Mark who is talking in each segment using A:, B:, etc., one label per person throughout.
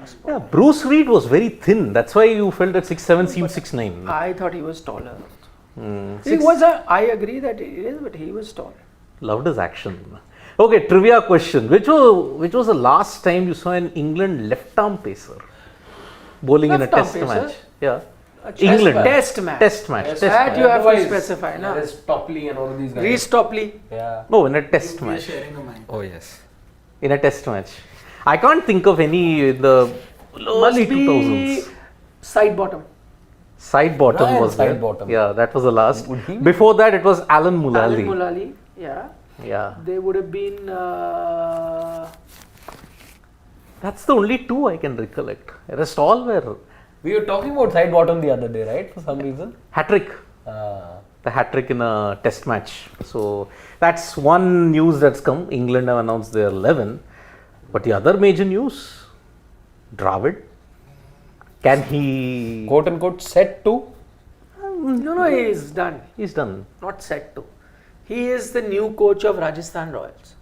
A: fast bowler.
B: Yeah, Bruce Reed was very thin. That's why you felt that 6'7" seemed 6'9".
A: I thought he was taller.
B: Six-
A: I agree that he is, but he was tall.
B: Loved his action. Okay, trivia question. Which was the last time you saw an England left-arm pacer bowling in a
A: Left-arm
B: test
A: pacer?
B: match? Yeah.
A: England.
B: Test match.
A: That
B: Test
A: you have to
C: Otherwise,
A: specify. No?
C: There is Topley and all of these guys.
A: Reece Topley.
C: Yeah.
B: No, in a test match.
D: Sharing a mic.
C: Oh yes.
B: In a test match. I can't think of any in the
A: Must
B: early
A: be
B: 2000s.
A: side bottom.
B: Side bottom
C: Ryan
B: was there.
C: Sidebottom.
B: Yeah, that was the last.
C: Would he be?
B: Before that, it was Alan Mulally.
A: Alan Mulally. Yeah.
B: Yeah.
A: They would have been.
B: That's the only two I can recollect. The rest all were
C: We were talking about Sidebottom the other day, right? For some reason.
B: hat-trick. The hat-trick in a test match. So that's one news that's come. England have announced their 11. But the other major news, Dravid. Can he...
C: Quote unquote set to.
A: No, he is done.
B: He's done.
A: Not set to. He is the new coach of Rajasthan Royals.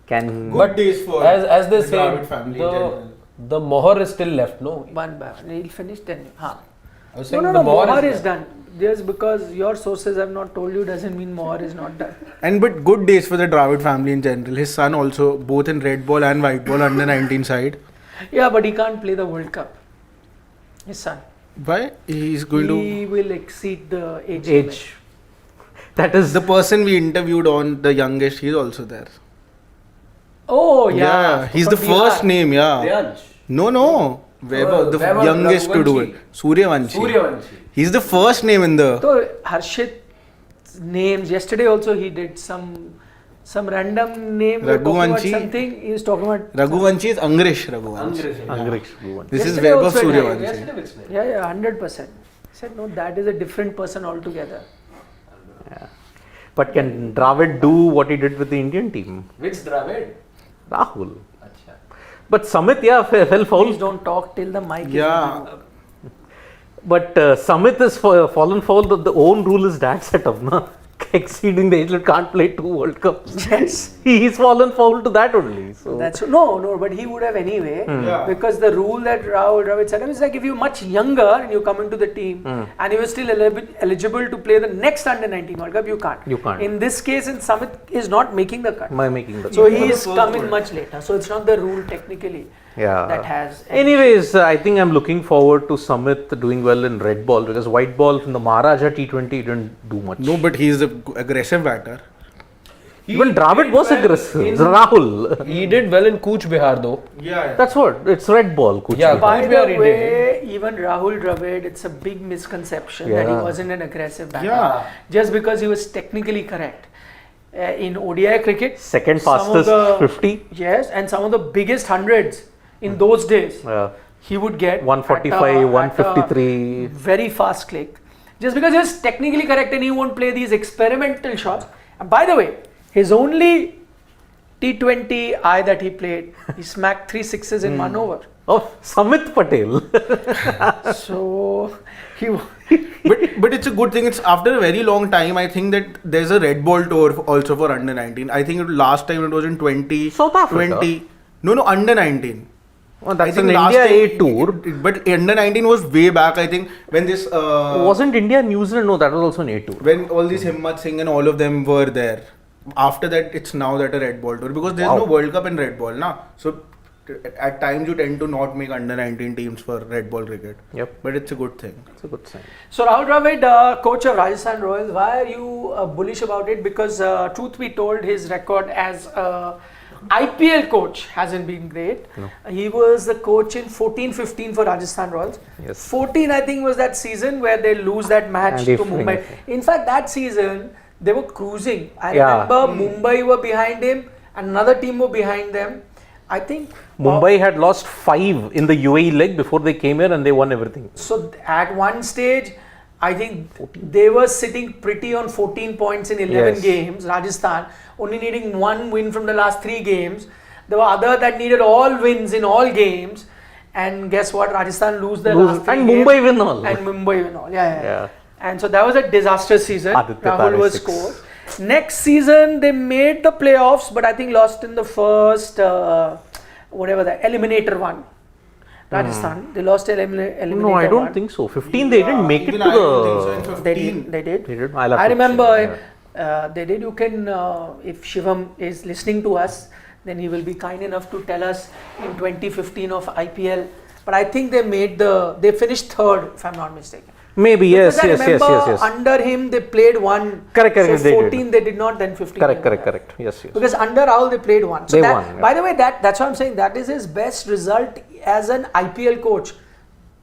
B: Can...
D: Good days for
C: as they
D: the
C: say,
D: Dravid family in general.
C: the Mohar is still left, no?
A: One back. He'll finish 10. Huh.
C: I was
A: No,
C: saying
A: no,
C: the
A: Mohar
C: left.
A: is done. Just because your sources have not told you doesn't mean Mohar is not done.
D: And but good days for the Dravid family in general. His son also, both in red ball and white ball under 19 side.
A: Yeah, but he can't play the World Cup. His son.
D: Why? He's going
A: He will exceed the age. limit.
B: age. That is...
D: The person we interviewed on the youngest, he's also there.
A: Oh, yeah.
D: he's
A: From
D: the first
A: Bihar.
D: name, yeah.
C: Devansh.
D: No. Weber, the
C: Weber,
D: youngest to do it.
C: Raghuvanshi.
D: Suryavanshi. He's the first name in the.
A: So Harshit's names. Yesterday also he did some random name. We were talking about
D: Raghuvanshi.
A: something. He was talking about.
D: Raghuvanshi is Angrish Raghuvanshi.
B: Angrish Bhuvan.
D: This is
A: Yesterday
D: Weber
A: also it
D: Suryavanshi.
C: Yesterday which name?
A: Yeah, 100%. He said no, that is a different person altogether.
B: But can Dravid do what he did with the Indian team?
C: Which Dravid?
B: Rahul.
C: Acha.
B: But Samit, yeah, fell foul.
A: Please don't talk till the mic
D: Yeah.
A: is
B: But Samit has fallen foul. The own rule is that setup, na? Exceeding the age limit, can't play 2 World Cups.
A: Yes.
B: He's fallen foul to that only. So
A: That's no, but he would have anyway,
D: Yeah.
A: because the rule that Rahul Dravid set up is like if you're much younger and you come into the team and you are still eligible to play the next under 19 World Cup, you can't.
B: You can't.
A: In this case, in Samit is not making the cut.
B: by making the...
A: So
D: Even
A: he
D: for
A: is
D: the first
A: coming
D: World
A: much later. So it's not the rule technically
B: Yeah.
A: that has.
B: Anyways, I think I'm looking forward to Samit doing well in red ball, because white ball from the Maharaja T20 didn't do much.
D: No, but he's an aggressive batter.
B: Even Dravid was aggressive.
C: In-
B: Rahul.
C: He did well in Cooch Bihar though.
D: Yeah.
B: That's what. It's red ball. Kuch
C: Yeah,
B: Bihar.
A: By
C: Cooch
A: the
C: Bihar he
A: way, even Rahul Dravid, it's a big misconception that he
B: Yeah.
A: wasn't an aggressive batter.
D: Yeah.
A: Just because he was technically correct. In ODI cricket,
B: Second
A: some of
B: fastest
A: the-
B: 50.
A: Yes, and some of the biggest hundreds in those days, he would get
B: 145,
A: at a
B: 153.
A: very fast click. Just because he was technically correct and he won't play these experimental shots. And by the way, his only T20 I that he played, he smacked 3 sixes in 1 over.
B: Oh, Samit Patel.
A: So he.
D: but it's a good thing. It's after a very long time. I think that there's a red ball tour also for under 19. I think last time it was in 20.
B: South Africa?
D: 20. No, under 19.
B: Oh, that's
D: I think
B: an
D: last
B: India
D: time-
B: A tour.
D: But under 19 was way back. I think when this
B: Wasn't India New Zealand? No, that was also an A tour.
D: when all these Himmat Singh and all of them were there. After that, it's now that a red ball tour because there's
B: Wow.
D: no World Cup in red ball, na. So at times you tend to not make under 19 teams for red ball cricket.
B: Yep.
D: But it's a good thing.
B: It's a good sign.
A: So Rahul Dravid, coach of Rajasthan Royals, why are you bullish about it? Because truth be told, his record as IPL coach hasn't been great.
B: No.
A: He was the coach in 14-15 for Rajasthan Royals.
B: Yes.
A: 14 I think was that season where they lose that match
B: And they
A: to
B: fling
A: Mumbai.
B: it.
A: In fact, that season they were cruising. I
B: Yeah.
A: remember Mumbai were behind him, another team were behind them. I think
B: Mumbai had lost 5 in the UAE leg before they came here and they won everything.
A: So at one stage, I think they were sitting pretty on 14 points in 11
B: Yes.
A: games. Rajasthan only needing 1 win from the last 3 games. There were other that needed all wins in all games. And guess what? Rajasthan lose the last 3
B: and
A: games.
B: Mumbai win all.
A: And Mumbai win all. Yeah.
B: Yeah.
A: And so that was a disastrous season.
B: Aditya
A: Rahul
B: Tare
A: was
B: 6.
A: scored. Next season, they made the playoffs, but I think lost in the first, whatever the eliminator one. Rajasthan. They lost eliminator.
B: No, I don't
A: one.
B: think so. 15 they didn't make it to
D: even I don't think so.
B: the.
D: In
A: They
D: 15.
A: did. They did.
B: They did. I'll have
A: I
B: to
A: remember
B: check,
A: they did. You can, if Shivam is listening to us, then he will be kind enough to tell us in 2015 of IPL. But I think they finished third, if I'm not mistaken.
B: Maybe, yes,
A: Because I
B: yes.
A: remember under him they played one.
B: Correct,
A: So
B: they did.
A: 14 they did not, then 15.
B: Correct,
A: they won.
B: correct. Yes.
A: Because under Rahul they played one. So
B: They
A: that,
B: won, yeah.
A: By the way, that's what I'm saying. That is his best result as an IPL coach.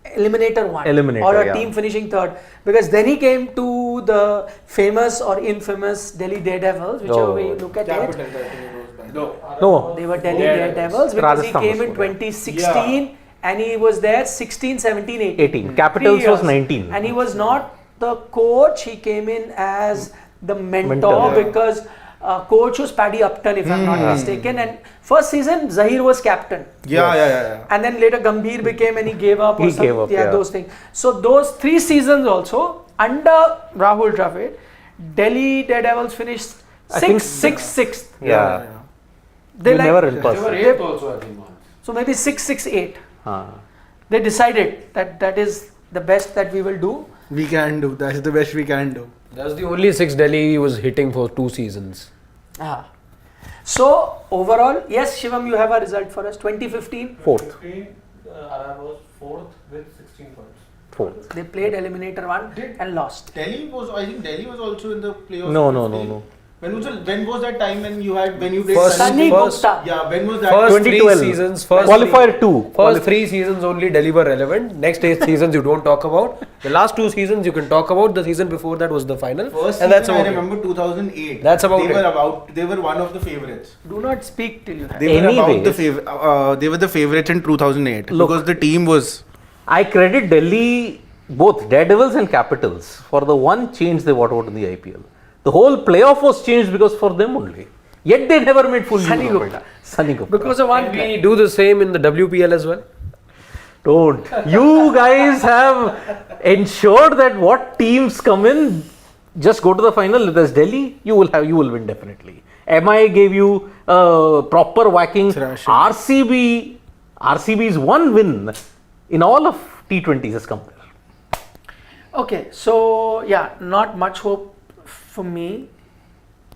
A: Eliminator one.
B: Eliminator,
A: or a
B: yeah.
A: team finishing third. Because then he came to the famous or infamous Delhi Daredevils, whichever way you look at
D: Capital,
A: it.
D: I think it was by. No.
B: No,
A: They were Delhi Daredevils because
B: Rajasthan
A: he came
B: was
A: in
B: good,
A: 2016 and he was there 16, 17, 18.
B: 18. Capitals
A: 3
B: was
A: years.
B: 19.
A: And he was not the coach, he came in as the mentor,
B: Mentor, yeah.
A: because coach was Paddy Upton, if I'm not mistaken. And first season, Zahir was captain.
D: Yeah.
A: And then later Gambhir became and he gave up.
B: He gave up, yeah.
A: Those things. So those 3 seasons also, under Rahul Dravid, Delhi Daredevils finished
B: I think-
A: sixth.
B: Yeah.
A: They
B: You
A: like-
B: never help
E: They
B: us.
E: were 8th also, I think, once.
A: So maybe 6-6-8.
B: Ah.
A: They decided that is the best that we will do.
D: We can do. That's the best we can do.
C: That's the only 6 Delhi was hitting for 2 seasons.
A: So overall, yes, Shivam, you have a result for us. 2015,
B: Fourth.
E: 15, I was 4th with 16 points.
B: Fourth.
A: they played eliminator one and lost.
D: I think Delhi was also in the playoffs.
B: No.
D: When was that time when you played
C: First-
A: Sunny
C: first-
A: Gupta.
D: Yeah, when was that?
C: First
B: 2012.
C: 3 seasons,
B: Qualifier 2.
C: First 3 seasons only Delhi were relevant. Next 8 seasons you don't talk about. The last 2 seasons you can talk about. The season before that was the final.
D: First
C: and that's
D: season, I
C: about it.
D: remember 2008.
C: That's about it.
D: They were one of the favorites.
A: Do not speak till you have.
D: They were about the
B: Anyways.
D: they were the favorites in 2008
B: Look.
D: because the team was.
B: I credit Delhi, both Daredevils and Capitals, for the one change they brought out in the IPL. The whole playoff was changed because for them only. Yet they never made full
A: Sunny
B: use of
A: Gupta.
B: it. Sunny Gupta.
A: Because of one
C: Can
A: player.
C: we do the same in the WPL as well?
B: Don't. You guys have ensured that what teams come in, just go to the final. If there's Delhi, you will win definitely. MI gave you proper whacking.
D: Thrashing.
B: RCB's one win in all of T20s has come there.
A: Okay, so yeah, not much hope for me.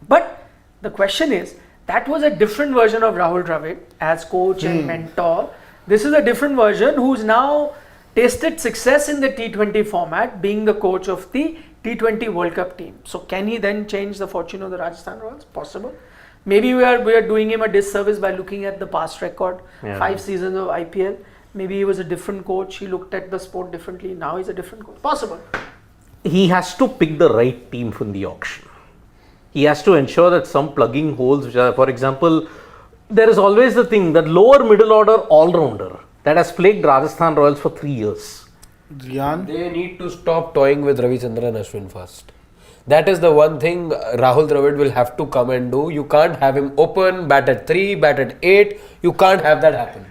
A: But the question is, that was a different version of Rahul Dravid as coach and mentor. This is a different version who's now tasted success in the T20 format, being the coach of the T20 World Cup team. So can he then change the fortune of the Rajasthan Royals? Possible. Maybe we are doing him a disservice by looking at the past record,
B: Yeah.
A: 5 seasons of IPL. Maybe he was a different coach. He looked at the sport differently. Now he's a different coach. Possible.
B: He has to pick the right team from the auction. He has to ensure that some plugging holes, which are, for example, there is always the thing that lower middle order all-rounder that has plagued Rajasthan Royals for 3 years.
D: Ziyan.
C: They need to stop toying with Ravichandran Ashwin first. That is the one thing Rahul Dravid will have to come and do. You can't have him open, bat at 3, bat at 8. You can't have that happen.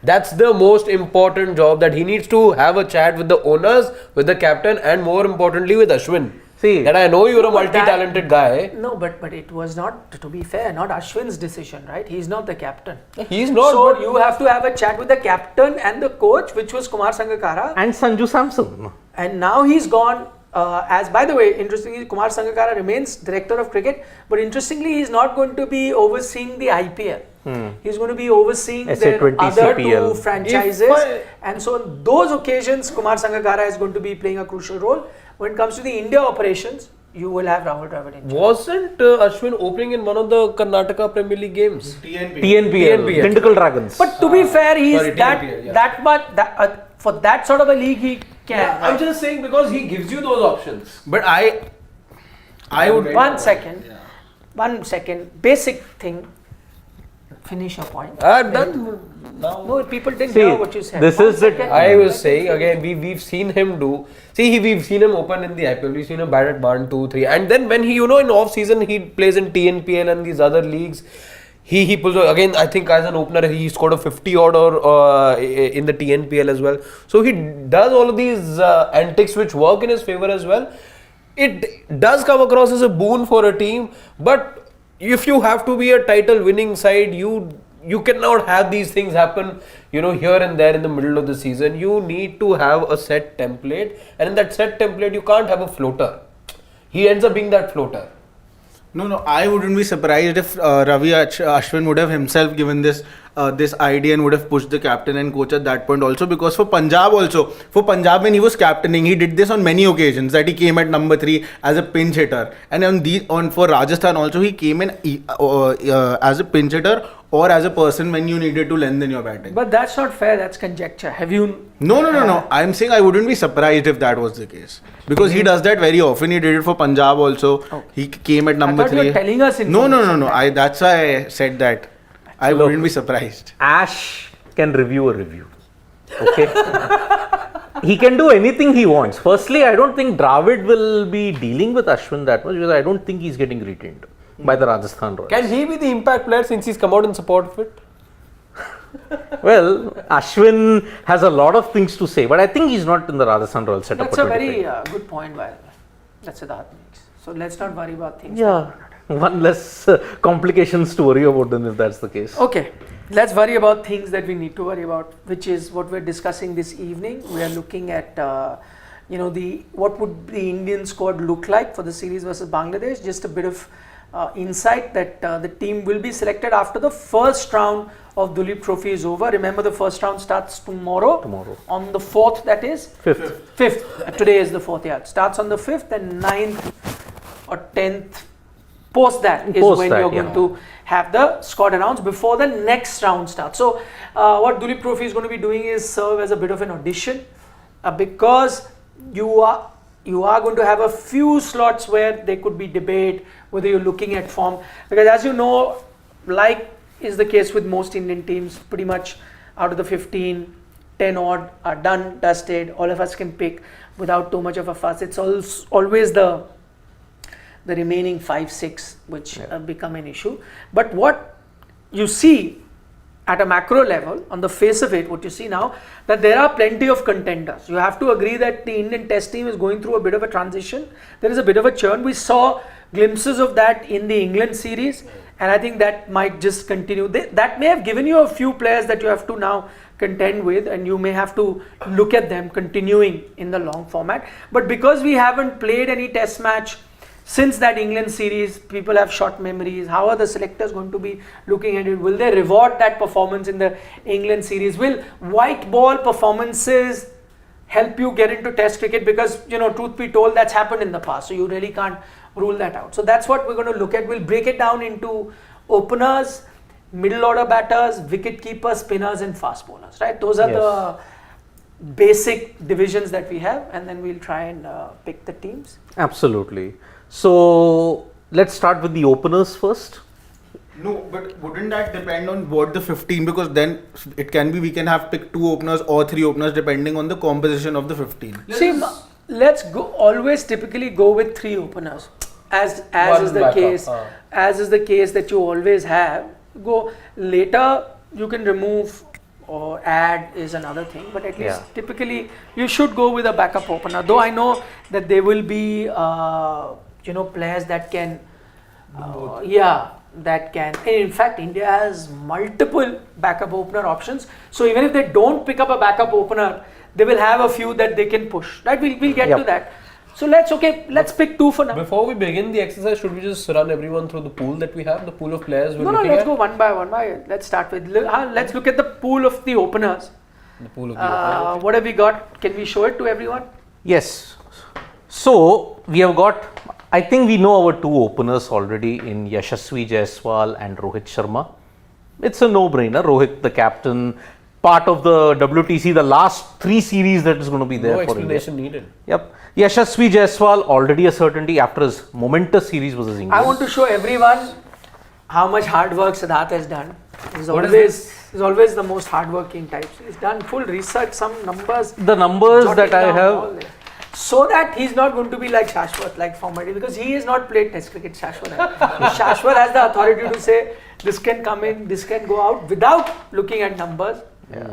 C: That's the most important job, that he needs to have a chat with the owners, with the captain, and more importantly with Ashwin.
B: See,
C: that I know you're a
A: But that-
C: multi-talented guy.
A: No, but it was not, to be fair, not Ashwin's decision, right? He's not the captain.
C: He's not.
A: So
C: but-
A: you have to have a chat with the captain and the coach, which was Kumar Sangakkara.
B: And Sanju Samson.
A: And now he's gone. As by the way, interestingly, Kumar Sangakkara remains director of cricket, but interestingly, he's not going to be overseeing the IPL. He's going to be overseeing their
B: SA20
A: other
B: CPL.
A: 2 franchises.
C: If I-
A: And so, on those occasions, Kumar Sangakkara is going to be playing a crucial role. When it comes to the India operations, you will have Rahul Dravid in charge.
C: Wasn't Ashwin opening in one of the Karnataka Premier League games?
B: TNPL. Tentacle Dragons.
A: But to be fair, he's
C: sorry,
A: that
C: TNPL, yeah.
A: that much for that sort of a league he can.
C: Yeah, I'm just saying because he gives you those options.
D: But I would.
A: One second. Basic thing. Finish your point.
C: Done.
A: No, people didn't
B: See,
A: hear what you said.
B: this
A: One
B: is it.
A: second.
C: I was saying again, we've seen him do. See, we've seen him open in the IPL. We've seen him bat at 1, 2, 3, and then when he, in off season, he plays in TNPL and these other leagues. He pulls out, again. I think as an opener, he scored a 50 odd or in the TNPL as well. So he does all of these antics which work in his favor as well. It does come across as a boon for a team, but if you have to be a title winning side, you you cannot have these things happen, here and there in the middle of the season. You need to have a set template, and in that set template, you can't have a floater. He ends up being that floater.
D: No, I wouldn't be surprised if Ravi Ashwin would have himself given this idea and would have pushed the captain and coach at that point also, because for Punjab when he was captaining, he did this on many occasions, that he came at number 3 as a pinch hitter, and for Rajasthan also he came in as a pinch hitter or as a person when you needed to lengthen your batting.
A: But that's not fair, that's conjecture. Have you...
D: No. I'm saying I wouldn't be surprised if that was the case. Because he does that very often. He did it for Punjab also. Okay. He came at number 3.
A: You were telling us
D: No. That's why I said that. I wouldn't be surprised.
B: Ash can review a review. Okay? He can do anything he wants. Firstly, I don't think Dravid will be dealing with Ashwin that much, because I don't think he's getting retained by the Rajasthan Royals.
C: Can he be the impact player since he's come out in support of it?
B: Well, Ashwin has a lot of things to say, but I think he's not in the Rajasthan Royals setup.
A: That's a very good point, by the way. That's Siddharth makes. So let's not worry about things.
B: Yeah, one less complications to worry about then if that's the case.
A: Okay, let's worry about things that we need to worry about, which is what we're discussing this evening. We are looking at, what would the Indian squad look like for the series versus Bangladesh. Just a bit of insight that the team will be selected after the first round of Duleep Trophy is over. Remember, the first round starts tomorrow. On the 4th, that is? 5th. Today is the 4th, yeah. It starts on the 5th, and 9th or 10th. Post that is when you're going to have the squad announced before the next round starts. So, what Duleep Trophy is going to be doing is serve as a bit of an audition, because you are going to have a few slots where there could be debate whether you're looking at form, because as you know, like is the case with most Indian teams, pretty much out of the 15, 10 odd are done, dusted. All of us can pick without too much of a fuss. It's always the remaining 5-6 which become an issue. But what you see at a macro level, on the face of it, what you see now, that there are plenty of contenders. You have to agree that the Indian Test team is going through a bit of a transition. There is a bit of a churn. We saw glimpses of that in the England series, and I think that might just continue. That may have given you a few players that you have to now contend with, and you may have to look at them continuing in the long format. But because we haven't played any Test match since that England series, people have short memories. How are the selectors going to be looking at it? Will they reward that performance in the England series? Will white ball performances help you get into Test cricket? Because, truth be told, that's happened in the past. So you really can't rule that out. So that's what we're going to look at. We'll break it down into openers, middle order batters, wicket keepers, spinners, and fast bowlers, right? Those are the basic divisions that we have, and then we'll try and pick the teams.
B: Absolutely. So let's start with the openers first.
D: No, but wouldn't that depend on what the 15? Because then it can be we can have picked 2 openers or 3 openers depending on the composition of the 15.
A: See, let's always typically go with 3 openers, as is the case. As is the case that you always have. Go later, you can remove or add is another thing, but at least typically you should go with a backup opener. Though I know that there will be players that can that can, and in fact India has multiple backup opener options, so even if they don't pick up a backup opener, they will have a few that they can push, right? We'll get to that. So let's pick 2 for now.
C: Before we begin the exercise, should we just run everyone through the pool that we have, the pool of players we're looking
A: let's
C: at?
A: go one by one. Let's start with, let's look at the pool of the openers.
C: The pool of the openers.
A: What have we got? Can we show it to everyone?
B: Yes. So we have got, I think we know our 2 openers already in Yashasvi Jaiswal and Rohit Sharma. It's a no-brainer. Rohit, the captain, part of the WTC, the last 3 series that is going to be there for India.
C: No explanation needed.
B: Yep. Yashasvi Jaiswal, already a certainty after his momentous series versus England.
A: I want to show everyone how much hard work Siddharth has done. He's always the most hardworking type. He's done full research, some numbers.
B: The numbers that I have.
A: So that he's not going to be like Shashwat, like formatting, because he has not played Test cricket. Shashwat has the authority to say this can come in, this can go out without looking at numbers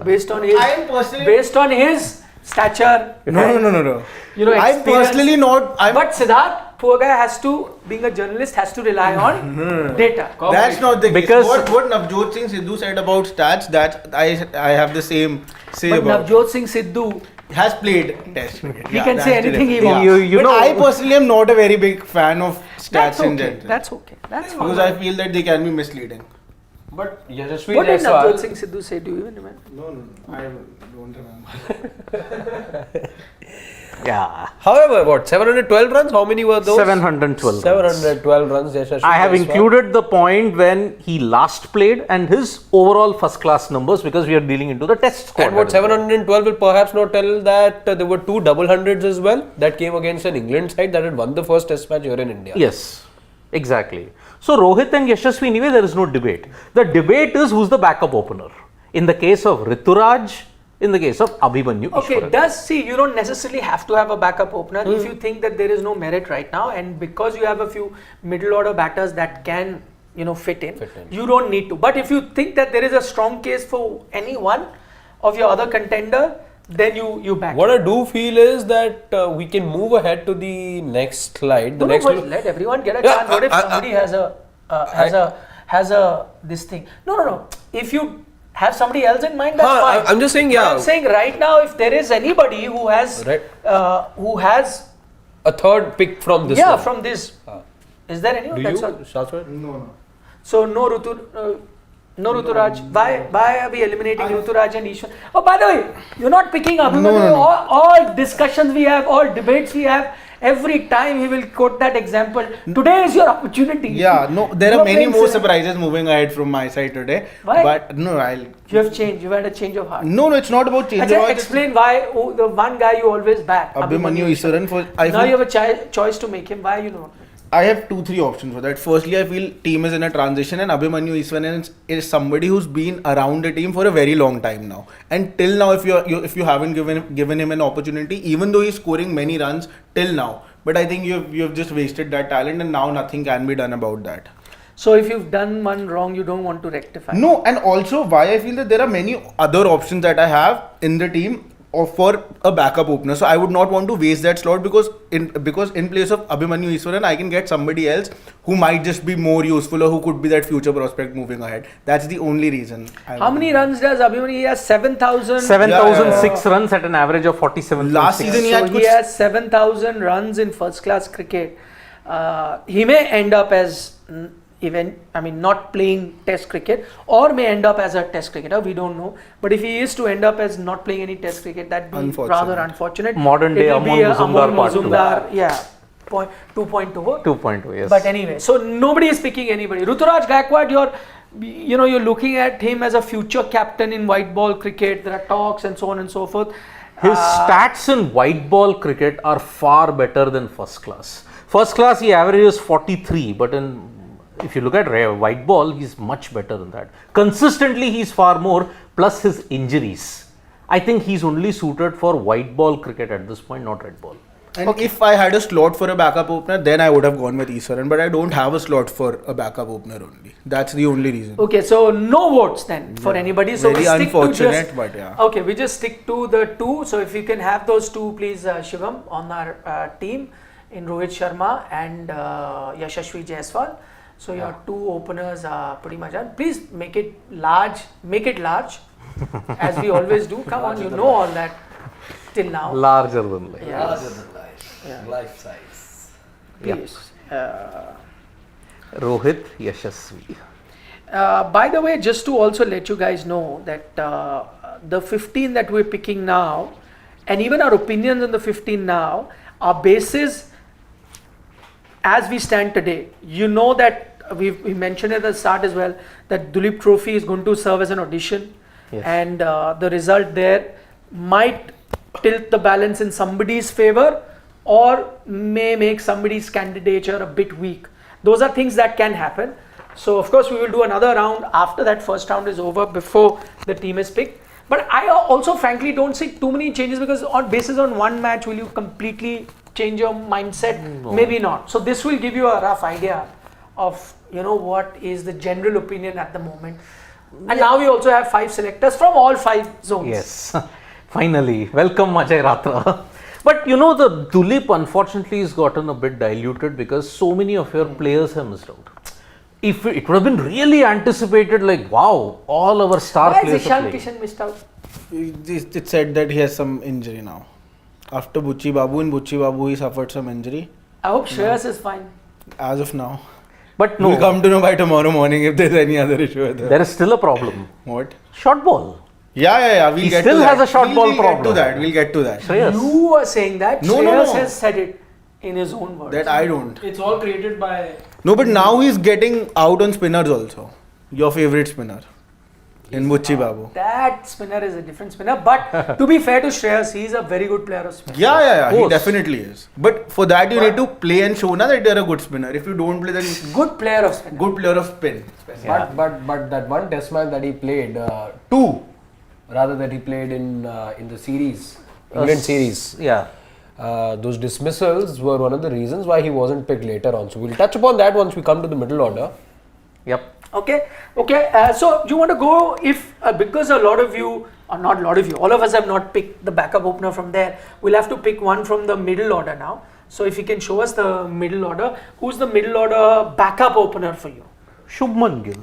A: based on his stature.
D: No.
A: I'm
D: personally not.
A: But Siddharth, poor guy has to, being a journalist, has to rely on data.
D: That's not the
B: Because-
D: case. What Navjot Singh Sidhu said about stats, that I have the same say
A: But
D: about.
A: Navjot Singh Sidhu,
D: Has played test cricket.
A: He can
D: that's
A: say
D: the
A: anything he
D: difference.
A: wants.
B: You
D: but
B: know-
D: I personally am not a very big fan of
A: that's
D: stats in
A: okay.
D: general.
A: That's okay. That's fine.
D: Because I feel that they can be misleading.
C: But Yashasvi
A: What did
C: Jaiswal.
A: Navjot Singh Sidhu say? Do you even remember?
D: No, I don't remember.
B: Yeah.
C: However, what 712 runs? How many were those?
B: 712 runs.
C: 712 runs. Yashasvi
B: I have
C: Jaiswal.
B: included the point when he last played and his overall first class numbers because we are dealing into the test squad.
C: And what 712 will perhaps not tell that there were 2 double hundreds as well that came against an England side that had won the first test match here in India.
B: Yes, exactly. So Rohit and Yashasvi, anyway, there is no debate. The debate is who's the backup opener. In the case of Rituraj, in the case of Abhimanyu
A: Okay,
B: Ishwaran.
A: you don't necessarily have to have a backup opener if you think that there is no merit right now, and because you have a few middle order batters that can, fit in. You don't need to. But if you think that there is a strong case for any one of your other contender, then you back.
C: What I do feel is that we can move ahead to the next slide. The next
A: but let everyone get a
C: Yeah,
A: chance. What if somebody has a this thing? No. If you have somebody else in mind, that's fine.
C: I'm just saying,
A: But
C: yeah.
A: I'm saying right now, if there is anybody who has
C: Right.
A: who has
C: A third pick from this one.
A: from this, is there anyone?
C: Do
A: That's
C: you,
A: all.
C: Shashwat?
D: No.
A: So no Ruturaj. Why are we eliminating Ruturaj and Ishwan? Oh, by the way, you're not picking up.
D: No.
A: All discussions we have, all debates we have, every time he will quote that example. Today is your opportunity.
D: Yeah, no, there
A: You
D: are many
A: playing
D: more
A: civil.
D: surprises moving ahead from my side today.
A: Why?
D: But no,
A: You have changed. You had a change of heart.
D: No, it's not about change.
A: Achha, explain why the one guy you always back.
D: Abhimanyu Ishwaran.
A: Now you have a choice to make him. Why you don't?
D: I have 2-3 options for that. Firstly, I feel team is in a transition and Abhimanyu Ishwaran is somebody who's been around the team for a very long time now. And till now, if you haven't given him an opportunity, even though he's scoring many runs till now, but I think you've just wasted that talent and now nothing can be done about that.
A: So if you've done one wrong, you don't want to rectify.
D: No, and also why I feel that there are many other options that I have in the team or for a backup opener. So I would not want to waste that slot because in place of Abhimanyu Ishwaran, I can get somebody else who might just be more useful or who could be that future prospect moving ahead. That's the only reason.
A: How many runs does Abhimanyu? He has 7,000.
B: 7,006 runs at an average of 47.
D: Last season he had
A: So he has 7,000 runs in first class cricket. He may end up as not playing test cricket, or may end up as a test cricketer, we don't know. But if he is to end up as not playing any test cricket, that'd be rather unfortunate.
B: Modern day
A: It will be
B: Amol
A: a
B: Mazumdar part two.
A: Mazumdar, yeah, 2.0.
B: 2.2, yes.
A: But anyway, so nobody is picking anybody. Ruturaj Gaikwad, you're looking at him as a future captain in white ball cricket. There are talks and so on and so forth.
B: His stats in white ball cricket are far better than first class. First class he averages 43, but if you look at white ball, he's much better than that. Consistently, he's far more, plus his injuries. I think he's only suited for white ball cricket at this point, not red ball.
D: And if I had a slot for a backup opener, then I would have gone with Ishwaran. But I don't have a slot for a backup opener only. That's the only reason.
A: Okay, so no votes then for anybody. So
D: Very
A: we stick
D: unfortunate,
A: to just,
D: but yeah.
A: Okay, we just stick to the two. So if you can have those two, please, Shivam, on our team in Rohit Sharma and Yashasvi Jaiswal. So your two openers are pretty much done. Please make it large. Make it large, as we always do. Come on, you know all that till now.
B: Larger than life.
A: Yeah.
E: Larger than life. Life size.
A: Please.
B: Rohit Yashasvi.
A: By the way, just to also let you guys know that the 15 that we're picking now, and even our opinions on the 15 now, are basis as we stand today. You know that we mentioned at the start as well that Duleep Trophy is going to serve as an audition,
B: Yes.
A: and the result there might tilt the balance in somebody's favor or may make somebody's candidature a bit weak. Those are things that can happen. So of course we will do another round after that first round is over, before the team is picked. But I also frankly don't see too many changes, because on basis on one match will you completely change your mindset?
B: No.
A: Maybe not. So this will give you a rough idea of what is the general opinion at the moment. And now we also have 5 selectors from all 5 zones.
B: Yes. Finally. Welcome, Ajay Ratra. But you know, the Tulip unfortunately has gotten a bit diluted because so many of your players have missed out. If it would have been really anticipated, like wow, all our star
A: Why is
B: players are
A: Ishan
B: playing.
A: Kishan missed out?
D: It's said that he has some injury now. After Buchi Babu, in Buchi Babu, he suffered some injury.
A: I hope Shreyas is fine.
D: As of now.
B: But no,
D: We'll come to know by tomorrow morning if there's any other issue with
B: there is still a problem.
D: What?
B: Short ball.
D: Yeah. We'll
B: He
D: get
B: still
D: to that.
B: has a short ball problem.
D: We'll get to that.
B: Shreyas.
A: You are saying that.
D: No,
A: Shreyas
D: no.
A: has said it in his own words.
D: That I don't.
E: It's all created by.
D: No, but now he's getting out on spinners also. Your favorite spinner. In Buchi Babu.
A: That spinner is a different spinner. But to be fair to Shreyas, he's a very good player of spin.
D: Yeah. He
B: course.
D: definitely is. But for that, you need to play and show na that you're a good spinner. If you don't play, then
A: Good player of spin.
D: good player of spin.
C: But that one test match that he played, two rather that he played in the series, England series.
B: Yeah.
C: Those dismissals were one of the reasons why he wasn't picked later on. So we'll touch upon that once we come to the middle order.
B: Yep.
A: Okay. So you want to go if because a lot of you, or not a lot of you, all of us have not picked the backup opener from there. We'll have to pick one from the middle order now. So if you can show us the middle order, who's the middle order backup opener for you?
B: Shubman Gill.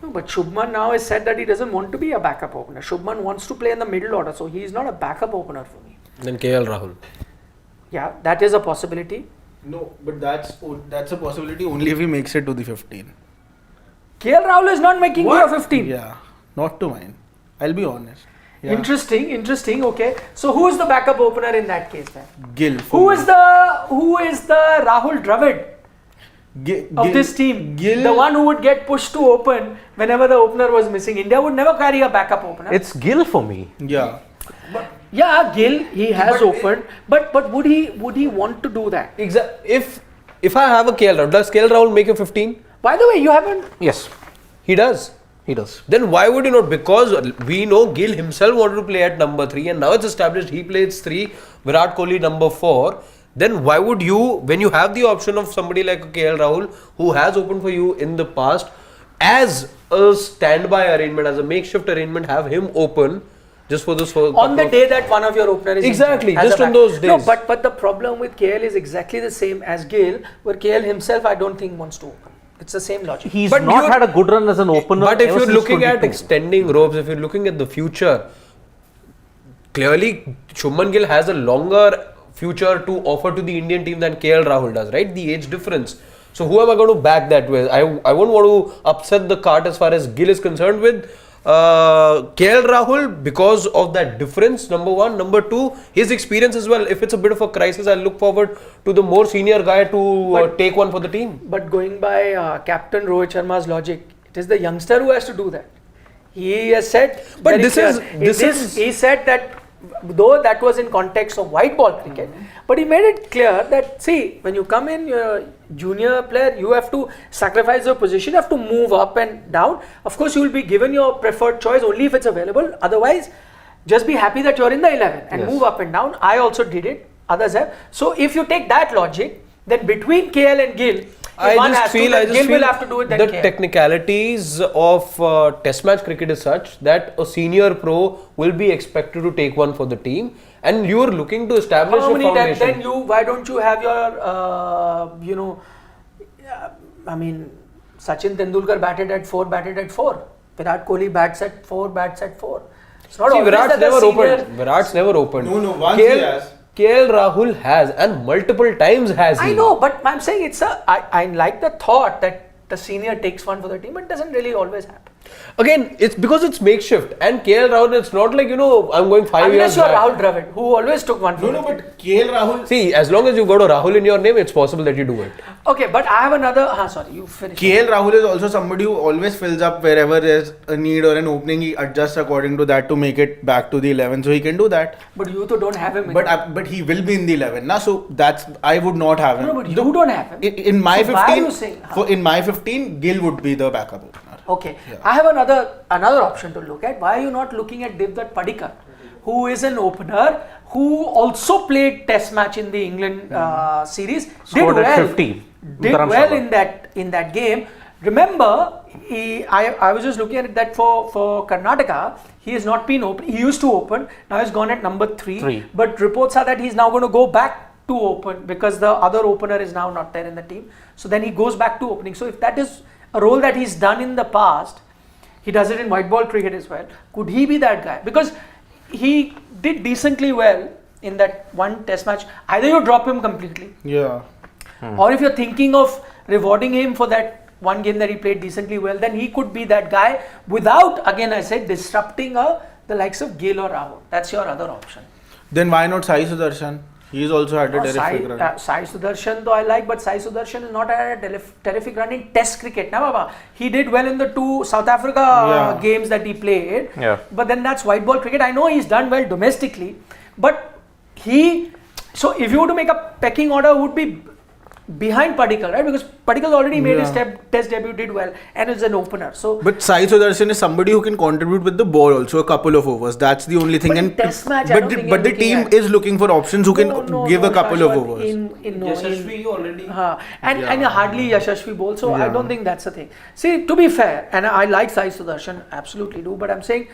A: No, but Shubman now has said that he doesn't want to be a backup opener. Shubman wants to play in the middle order, so he is not a backup opener for me.
C: Then KL Rahul.
A: Yeah, that is a possibility.
D: No, but that's a possibility only if he makes it to the 15.
A: KL Rahul is not making you a 15.
D: Yeah, not to mine. I'll be honest. Yeah.
A: Interesting. Okay, so who is the backup opener in that case then?
D: Gill.
A: Who is the Rahul Dravid of this team?
D: Gill.
A: The one who would get pushed to open whenever the opener was missing. India would never carry a backup opener.
B: It's Gill for me.
D: Yeah.
A: Yeah, Gill, he has opened, but would he want to do that?
C: If I have a KL Rahul, does KL Rahul make a 15?
A: By the way, you haven't.
B: Yes,
C: He does.
B: he does.
C: Then why would you not? Because we know Gill himself wanted to play at number 3 and now it's established he plays 3, Virat Kohli number 4. Then why would you, when you have the option of somebody like KL Rahul who has opened for you in the past as a standby arrangement, as a makeshift arrangement, have him open just for this whole
A: On the day that one of your opener is
C: Exactly,
A: injured, as
C: just
A: a
C: on
A: back-
C: those days.
A: No, but the problem with KL is exactly the same as Gill, where KL himself I don't think wants to open. It's the same logic.
B: He's
C: But
B: not
C: you're-
B: had a good run as an opener.
C: But if
B: ever
C: you're
B: since
C: looking at
B: 22.
C: extending ropes, if you're looking at the future, clearly Shubman Gill has a longer future to offer to the Indian team than KL Rahul does, right? The age difference. So who am I going to back that with? I won't want to upset the cart as far as Gill is concerned with KL Rahul because of that difference, number one. Number two, his experience as well. If it's a bit of a crisis, I'll look forward to the more senior guy to take one for the team.
A: But going by Captain Rohit Sharma's logic, it is the youngster who has to do that. He has said.
C: But
A: very
C: this
A: clear-
C: is-
A: in
C: this is-
A: He said that though that was in context of white ball cricket, but he made it clear that see, when you come in, you're a junior player, you have to sacrifice your position, you have to move up and down. Of course, you will be given your preferred choice only if it's available. Otherwise, just be happy that you're in the 11 and
B: Yes.
A: move up and down. I also did it. Others have. So if you take that logic, then between KL and Gill, if
C: I
A: one
C: just
A: has to,
C: feel,
A: then Gill will have to do it. Then
C: the
A: KL.
C: technicalities of test match cricket is such that a senior pro will be expected to take one for the team, and you are looking to establish
A: How
C: a
A: many times
C: foundation.
A: then why don't you have your, I mean, Sachin Tendulkar batted at 4. Virat Kohli bats at 4. It's not
C: See,
A: always
C: Virat's
A: that the
C: never
A: senior-
C: opened. Virat's never opened.
D: No, once he has.
C: KL Rahul has, and multiple times has he.
A: I know, but I'm saying I like the thought that the senior takes one for the team, but it doesn't really always happen.
C: Again, it's because it's makeshift, and KL Rahul, it's not like, I'm going 5 years
A: Unless you're
C: back.
A: Rahul Dravid, who always took one for
D: No,
A: the team.
D: but KL Rahul.
C: See, as long as you've got a Rahul in your name, it's possible that you do it.
A: Okay, but I have another. Sorry, you finish.
D: KL Rahul is also somebody who always fills up wherever there's a need or an opening. He adjusts according to that to make it back to the 11. So he can do that.
A: But you two don't have him. in
D: But he will be in the 11. Now, so I would not have him.
A: No, but you don't have him.
D: In my
A: So why are
D: 15,
A: you saying-
D: in my 15, Gill would be the backup opener.
A: Okay, I have another option to look at. Why are you not looking at Devdutt Padikkar, who is an opener who also played Test match in the England series?
B: Scored at 50.
A: Did well in that game. remember, I was just looking at it that for Karnataka, he has not been open. He used to open. Now he's gone at number 3. But reports are that he's now going to go back to open because the other opener is now not there in the team. So then he goes back to opening. So if that is a role that he's done in the past, he does it in white ball cricket as well. Could he be that guy? Because he did decently well in that one test match. Either you drop him completely.
D: Yeah.
A: Or if you're thinking of rewarding him for that one game that he played decently well, then he could be that guy without, again I said, disrupting the likes of Gill or Rahul. That's your other option.
D: Then why not Sai Sudarshan? He's also had a terrific run.
A: Sai Sudarshan though I like, but Sai Sudarshan is not had a terrific run in test cricket. Now, Baba, he did well in the 2 South Africa games that he played.
B: Yeah.
A: But then that's white ball cricket. I know he's done well domestically, but so if you were to make a pecking order, would be behind Padikkal, right? Because Padikkal already made his test debut, did well, and is an opener. So,
D: but Sai Sudarshan is somebody who can contribute with the ball also a couple of overs. That's the only thing.
A: But in test match, I don't think
D: but the
A: you're
D: team
A: looking at-
D: is looking for options who can give a couple of overs.
E: Yashasvi already.
A: And hardly Yashasvi bowls, so I don't think that's the thing. See, to be fair, and I like Sai Sudarshan, absolutely do, but I'm saying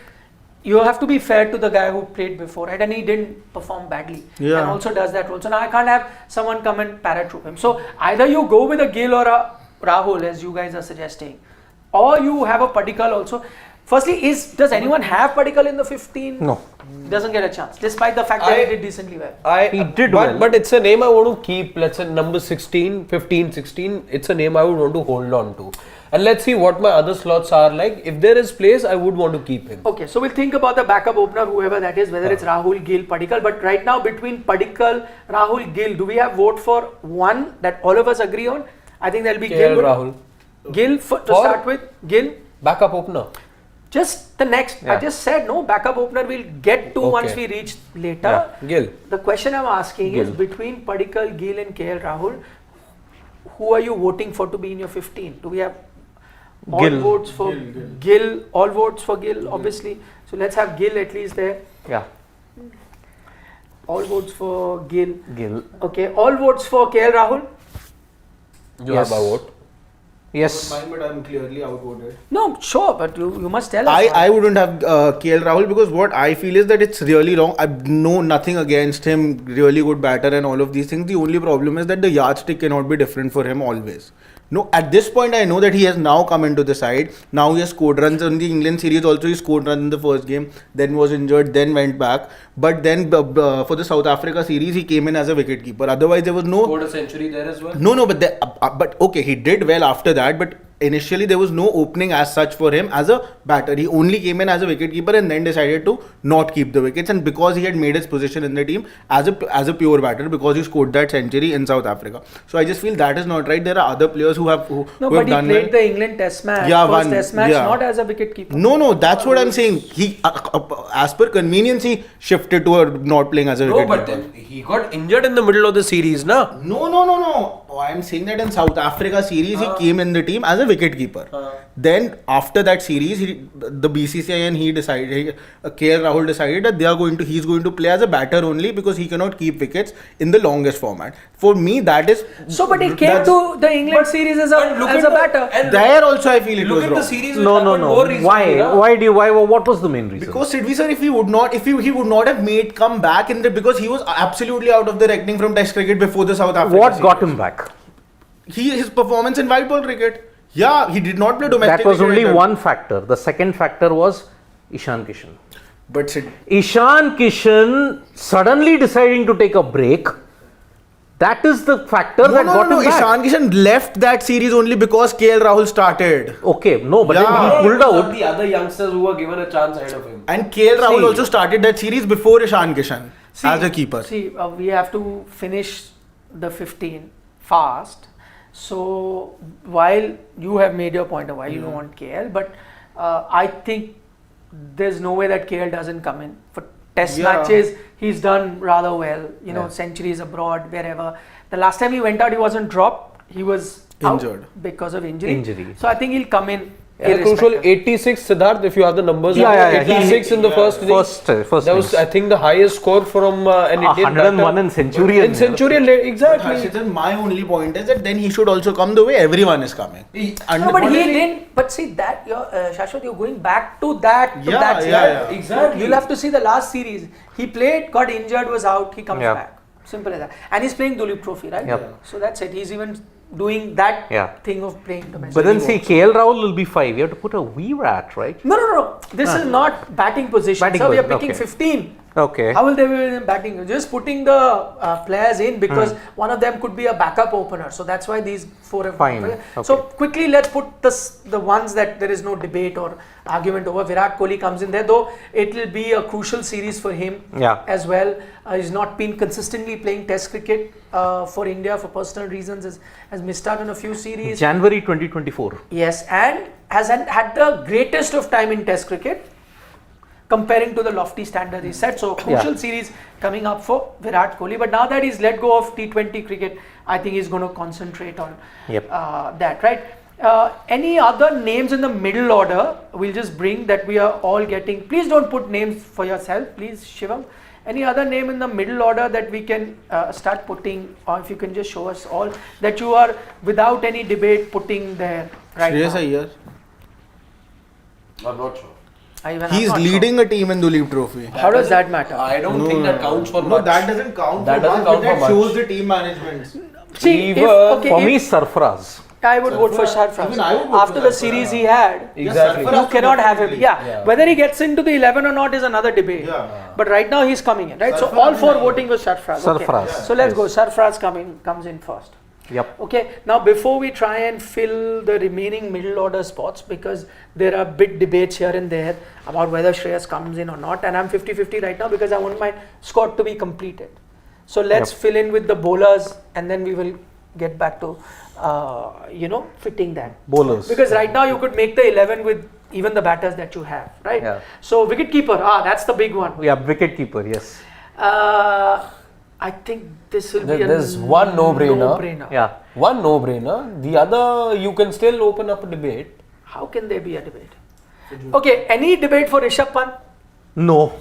A: you have to be fair to the guy who played before, right? And he didn't perform badly.
D: Yeah.
A: And also does that role. So now I can't have someone come and paratroop him. So either you go with a Gill or a Rahul, as you guys are suggesting, or you have a Padikkal also. Firstly, does anyone have Padikkal in the 15?
B: No.
A: Doesn't get a chance, despite the fact that he did decently well.
B: He did well.
C: But it's a name I want to keep. Let's say number 16, 15, 16. It's a name I would want to hold on to. And let's see what my other slots are like. If there is place, I would want to keep him.
A: Okay, so we'll think about the backup opener, whoever that is, whether it's Rahul, Gill, Padikkal. But right now, between Padikkal, Rahul, Gill, do we have vote for one that all of us agree on? I think there'll be
C: KL
A: Gill.
C: Rahul.
A: Gill to start with. Gill.
C: Backup opener.
A: Just the next. I just said no. Backup opener we'll get to once we reach later.
C: Gill.
A: The question I'm asking is between Padikkal, Gill, and KL Rahul, who are you voting for to be in your 15? Do we have all
B: Gill.
A: votes for Gill? All votes for Gill, obviously. So let's have Gill at least there.
B: Yeah.
A: All votes for Gill.
B: Gill.
A: Okay. All votes for KL Rahul.
C: You have my vote.
B: Yes.
D: Mine, but I'm clearly outvoted.
A: No, sure, but you must tell us.
D: I wouldn't have KL Rahul because what I feel is that it's really wrong. I know nothing against him, really good batter and all of these things. The only problem is that the yardstick cannot be different for him always. No, at this point I know that he has now come into the side. Now he has scored runs in the England series also. He scored runs in the first game, then was injured, then went back. But then for the South Africa series he came in as a wicket keeper. Otherwise there was no...
C: Scored a century there as well.
D: No, but okay, he did well after that, but initially there was no opening as such for him as a batter. He only came in as a wicketkeeper and then decided to not keep the wickets, and because he had made his position in the team as a pure batter because he scored that century in South Africa. So I just feel that is not right. There are other players who have done well.
A: But he played the England Test match, first Test match, not as a wicketkeeper.
D: No, that's what I'm saying. He, as per convenience, he shifted to not playing as a wicketkeeper.
C: No, but then he got injured in the middle of the series, na?
D: No. I'm saying that in South Africa series, he came in the team as a wicketkeeper. Then after that series, the BCCI and he decided, KL Rahul decided that he's going to play as a batter only because he cannot keep wickets in the longest format. For me, that is...
A: So, but he came to the England series as a batter.
D: There also I feel it was
C: Look at
D: wrong.
C: the series.
B: No. Why? What was the main reason?
D: Because Sidvi sir, if he would not have come back in because he was absolutely out of the reckoning from Test cricket before the South Africa
B: What
D: series.
B: got him back?
D: His performance in white ball cricket. Yeah, he did not play domestic.
B: That was
D: cricket
B: only
D: at all.
B: one factor. The second factor was Ishan Kishan.
D: But
B: Ishan Kishan suddenly deciding to take a break. That is the factor that got him back.
D: Ishan Kishan left that series only because KL Rahul started.
B: Okay, no, but
D: Yeah.
B: then he pulled out.
C: The other youngsters who were given a chance ahead of him.
D: And KL Rahul also started that series before Ishan Kishan as a keeper.
A: We have to finish the 15 fast. So while you have made your point of why you don't want KL, but I think there's no way that KL doesn't come in for test matches. He's done rather well, centuries abroad, wherever. The last time he went out, he wasn't dropped. He was
D: Injured.
A: out because of injury.
B: Injury.
A: So I think he'll come in
C: Yeah, crucial 86 Siddharth, if you have the numbers.
B: Yeah.
C: 86 in the first inning.
B: First
C: That was,
B: innings.
C: I think, the highest score from an Indian
B: 101
C: batter.
B: in Centurion.
C: In Centurion, exactly.
D: Harshithan, my only point is that then he should also come the way everyone is coming.
A: No, but he didn't. But see that, Shashwat, you're going back to that.
D: Yeah.
C: Exactly.
A: You'll have to see the last series. He played, got injured, was out. He comes
B: Yeah.
A: back. Simple as that. And he's playing Duleep Trophy, right?
B: Yep.
A: So that's it. He's even doing that
B: Yeah.
A: thing of playing domestic.
B: But then see, KL Rahul will be 5. You have to put a Virat, right?
A: No. This is not batting position.
B: Batting
A: So we are
B: position,
A: picking
B: okay.
A: 15.
B: Okay.
A: How will they be in batting? Just putting the players in because one of them could be a backup opener. So that's why these 4 have
B: Fine.
A: Okay.
B: Okay.
A: So quickly let's put the ones that there is no debate or argument over. Virat Kohli comes in there, though it will be a crucial series for him
B: Yeah.
A: as well. He's not been consistently playing Test cricket for India for personal reasons. Has missed out on a few series.
B: January 2024.
A: Yes, and has had the greatest of time in Test cricket comparing to the lofty standard he set. So crucial series coming up for Virat Kohli. But now that he's let go of T20 cricket, I think he's going to concentrate on
B: Yep.
A: that, right? Any other names in the middle order? We'll just bring that we are all getting. Please don't put names for yourself, please, Shivam. Any other name in the middle order that we can start putting, or if you can just show us all that you are without any debate putting there right
D: Shreyas
A: now.
D: Iyer.
E: I'm not sure.
A: I'm
D: He's
A: not
D: leading a team in Duleep Trophy.
A: sure. How does that matter?
C: I don't think that counts for
D: No,
C: much.
D: that doesn't count
C: That
D: for
C: doesn't
D: much,
C: count
D: but
C: for
D: that shows
C: much.
D: the team management.
A: See,
C: Even
B: For me, Sarfaraz.
A: I would vote for Sarfaraz.
D: Even I would vote
A: After
D: for
A: the series he had,
C: Exactly.
D: Sarfaraz
A: you cannot have him.
D: definitely.
A: Yeah. Whether he gets into the 11 or not is another debate.
D: Yeah.
A: But right now he's coming in, right? So
D: Sarfaraz
A: all 4
D: is
A: voting for Sarfaraz. Okay.
B: Sarfaraz.
A: So let's go. Sarfaraz comes in first.
B: Yep.
A: Okay. Now before we try and fill the remaining middle order spots, because there are big debates here and there about whether Shreyas comes in or not, and I'm 50-50 right now because I want my squad to be completed. So let's fill in with the bowlers and then we will get back to fitting that.
B: Bowlers.
A: Because right now you could make the 11 with even the batters that you have, right?
B: Yeah.
A: So wicket-keeper, that's the big one.
B: Yeah, wicket-keeper, yes.
A: I think this will be
C: There's one no-brainer.
A: no-brainer.
B: Yeah.
C: One no-brainer. The other, you can still open up a debate.
A: How can there be a debate? Okay, any debate for Rishabh Pant?
B: No.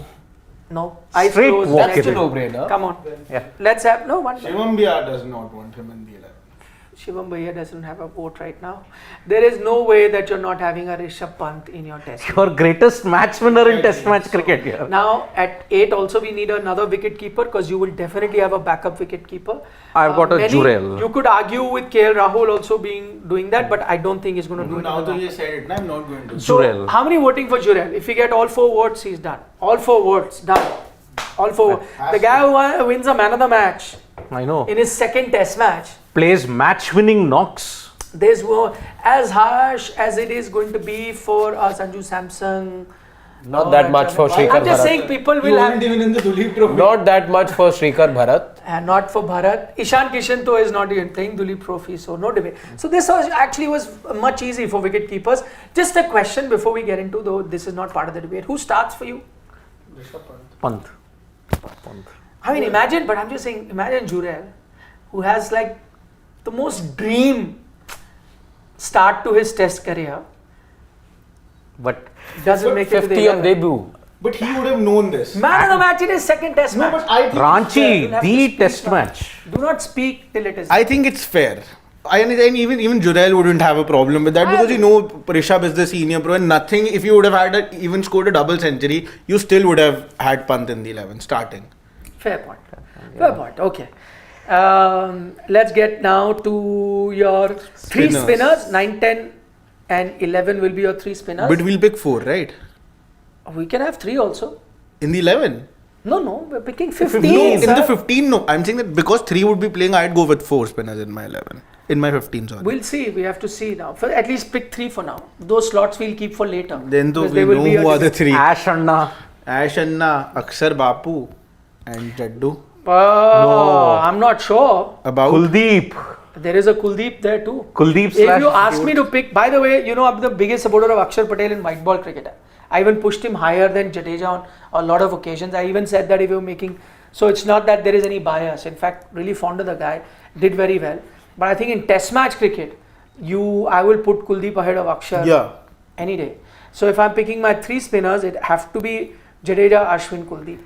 A: No. Eyes
B: Straight
A: closed,
B: walk
A: let's
C: That's a
B: in.
C: no-brainer.
A: Come on.
B: Yeah.
A: Let's have one.
D: Shivam Bihar does not want him in the 11.
A: Shivam Bhaiya doesn't have a vote right now. There is no way that you're not having a Rishabh Pant in your test.
B: Your greatest match winner in Test match cricket here.
A: Now at 8 also we need another wicket keeper because you will definitely have a backup wicket keeper.
B: I've got a Jurel.
A: You could argue with KL Rahul also doing that, but I don't think he's going to do it.
D: Now
A: in the
D: that you
A: knock.
D: said it, I'm not going to.
A: So
B: Jurel.
A: how many voting for Jurel? If we get all 4 votes, he's done. All 4 votes, done. All 4. The guy who wins a man of the match
B: I know.
A: in his second test match.
B: Plays match-winning knocks.
A: There's as harsh as it is going to be for Sanju Samson.
C: Not that much for Shrikar
A: I'm just
C: Bharat.
A: saying people
D: He
A: will have,
D: wasn't even in the Duleep Trophy.
C: Not that much for Shrikar Bharat.
A: and not for Bharat. Ishan Kishan though is not even playing Duleep Trophy, so no debate. So this was much easy for wicket keepers. Just a question before we get into, though this is not part of the debate. Who starts for you?
B: Pant.
A: I mean, imagine Jurel, who has like the most dream start to his test career,
B: But
A: doesn't make it to the
C: 50 on
A: 11.
C: debut.
D: But he would have known this.
A: Man of the match in his second test
D: No,
A: match.
D: but I think
A: You'll
B: Ranchi,
A: have to
B: the
A: speak
B: Test
A: now.
B: match.
A: Do not speak till it is.
D: I think it's fair. And even Jurel wouldn't have a problem with that because you know Rishabh is the senior pro and nothing. If you would have even scored a double century, you still would have had Pant in the 11 starting.
A: Fair point. Fair point. Okay. Let's get now to your 3
D: Spinners.
A: spinners. 9, 10 and 11 will be your 3 spinners.
D: But we'll pick 4, right?
A: We can have 3 also.
D: In the 11.
A: No, we're picking 15.
D: No, in
A: sir.
D: the 15, no. I'm saying that because 3 would be playing, I'd go with 4 spinners in my 11. In my 15, sorry.
A: We'll see. We have to see now. At least pick 3 for now. Those slots we'll keep for later.
D: Then
A: Because
D: we
A: there will
D: know
A: be a
D: who are the
A: debate.
D: 3.
B: Ash Anna.
D: Ash Anna, Aksar Bapu and Jaddu.
A: No. I'm not sure.
D: About
B: Kuldeep.
A: There is a Kuldeep there too.
B: Kuldeep
A: If
B: slash
A: you ask me to pick, by the way, you know I'm the biggest supporter of Akshar Patel in white ball cricket. I even pushed him higher than Jadeja on a lot of occasions. I even said that if you're making, so it's not that there is any bias. In fact, really fond of the guy, did very well. But I think in Test match cricket, I will put Kuldeep ahead of Akshar.
D: Yeah.
A: any day. So if I'm picking my 3 spinners, it have to be Jadeja, Ashwin, Kuldeep.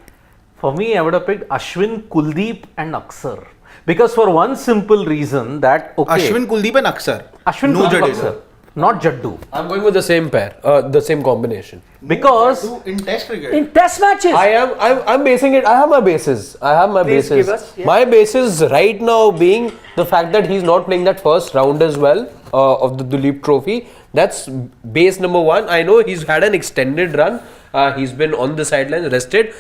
B: For me, I would have picked Ashwin, Kuldeep and Akshar. Because for one simple reason that, okay.
D: Ashwin, Kuldeep and Akshar.
B: Ashwin,
D: no
B: Kuldeep,
D: Jadeja.
B: Akshar. Not Jaddu.
C: I'm going with the same pair, the same combination.
B: Because
D: In Test cricket.
A: In Test matches,
C: I'm basing it. I have my bases.
A: Please give us, yeah.
C: My bases right now being the fact that he's not playing that first round as well of the Duleep Trophy. That's base number 1. I know he's had an extended run. He's been on the sidelines, rested.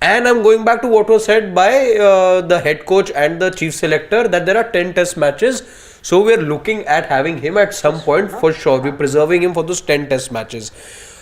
C: And I'm going back to what was said by the head coach and the chief selector that there are 10 Test matches. So we're looking at having him at some point for sure. We're preserving him for those 10 Test matches.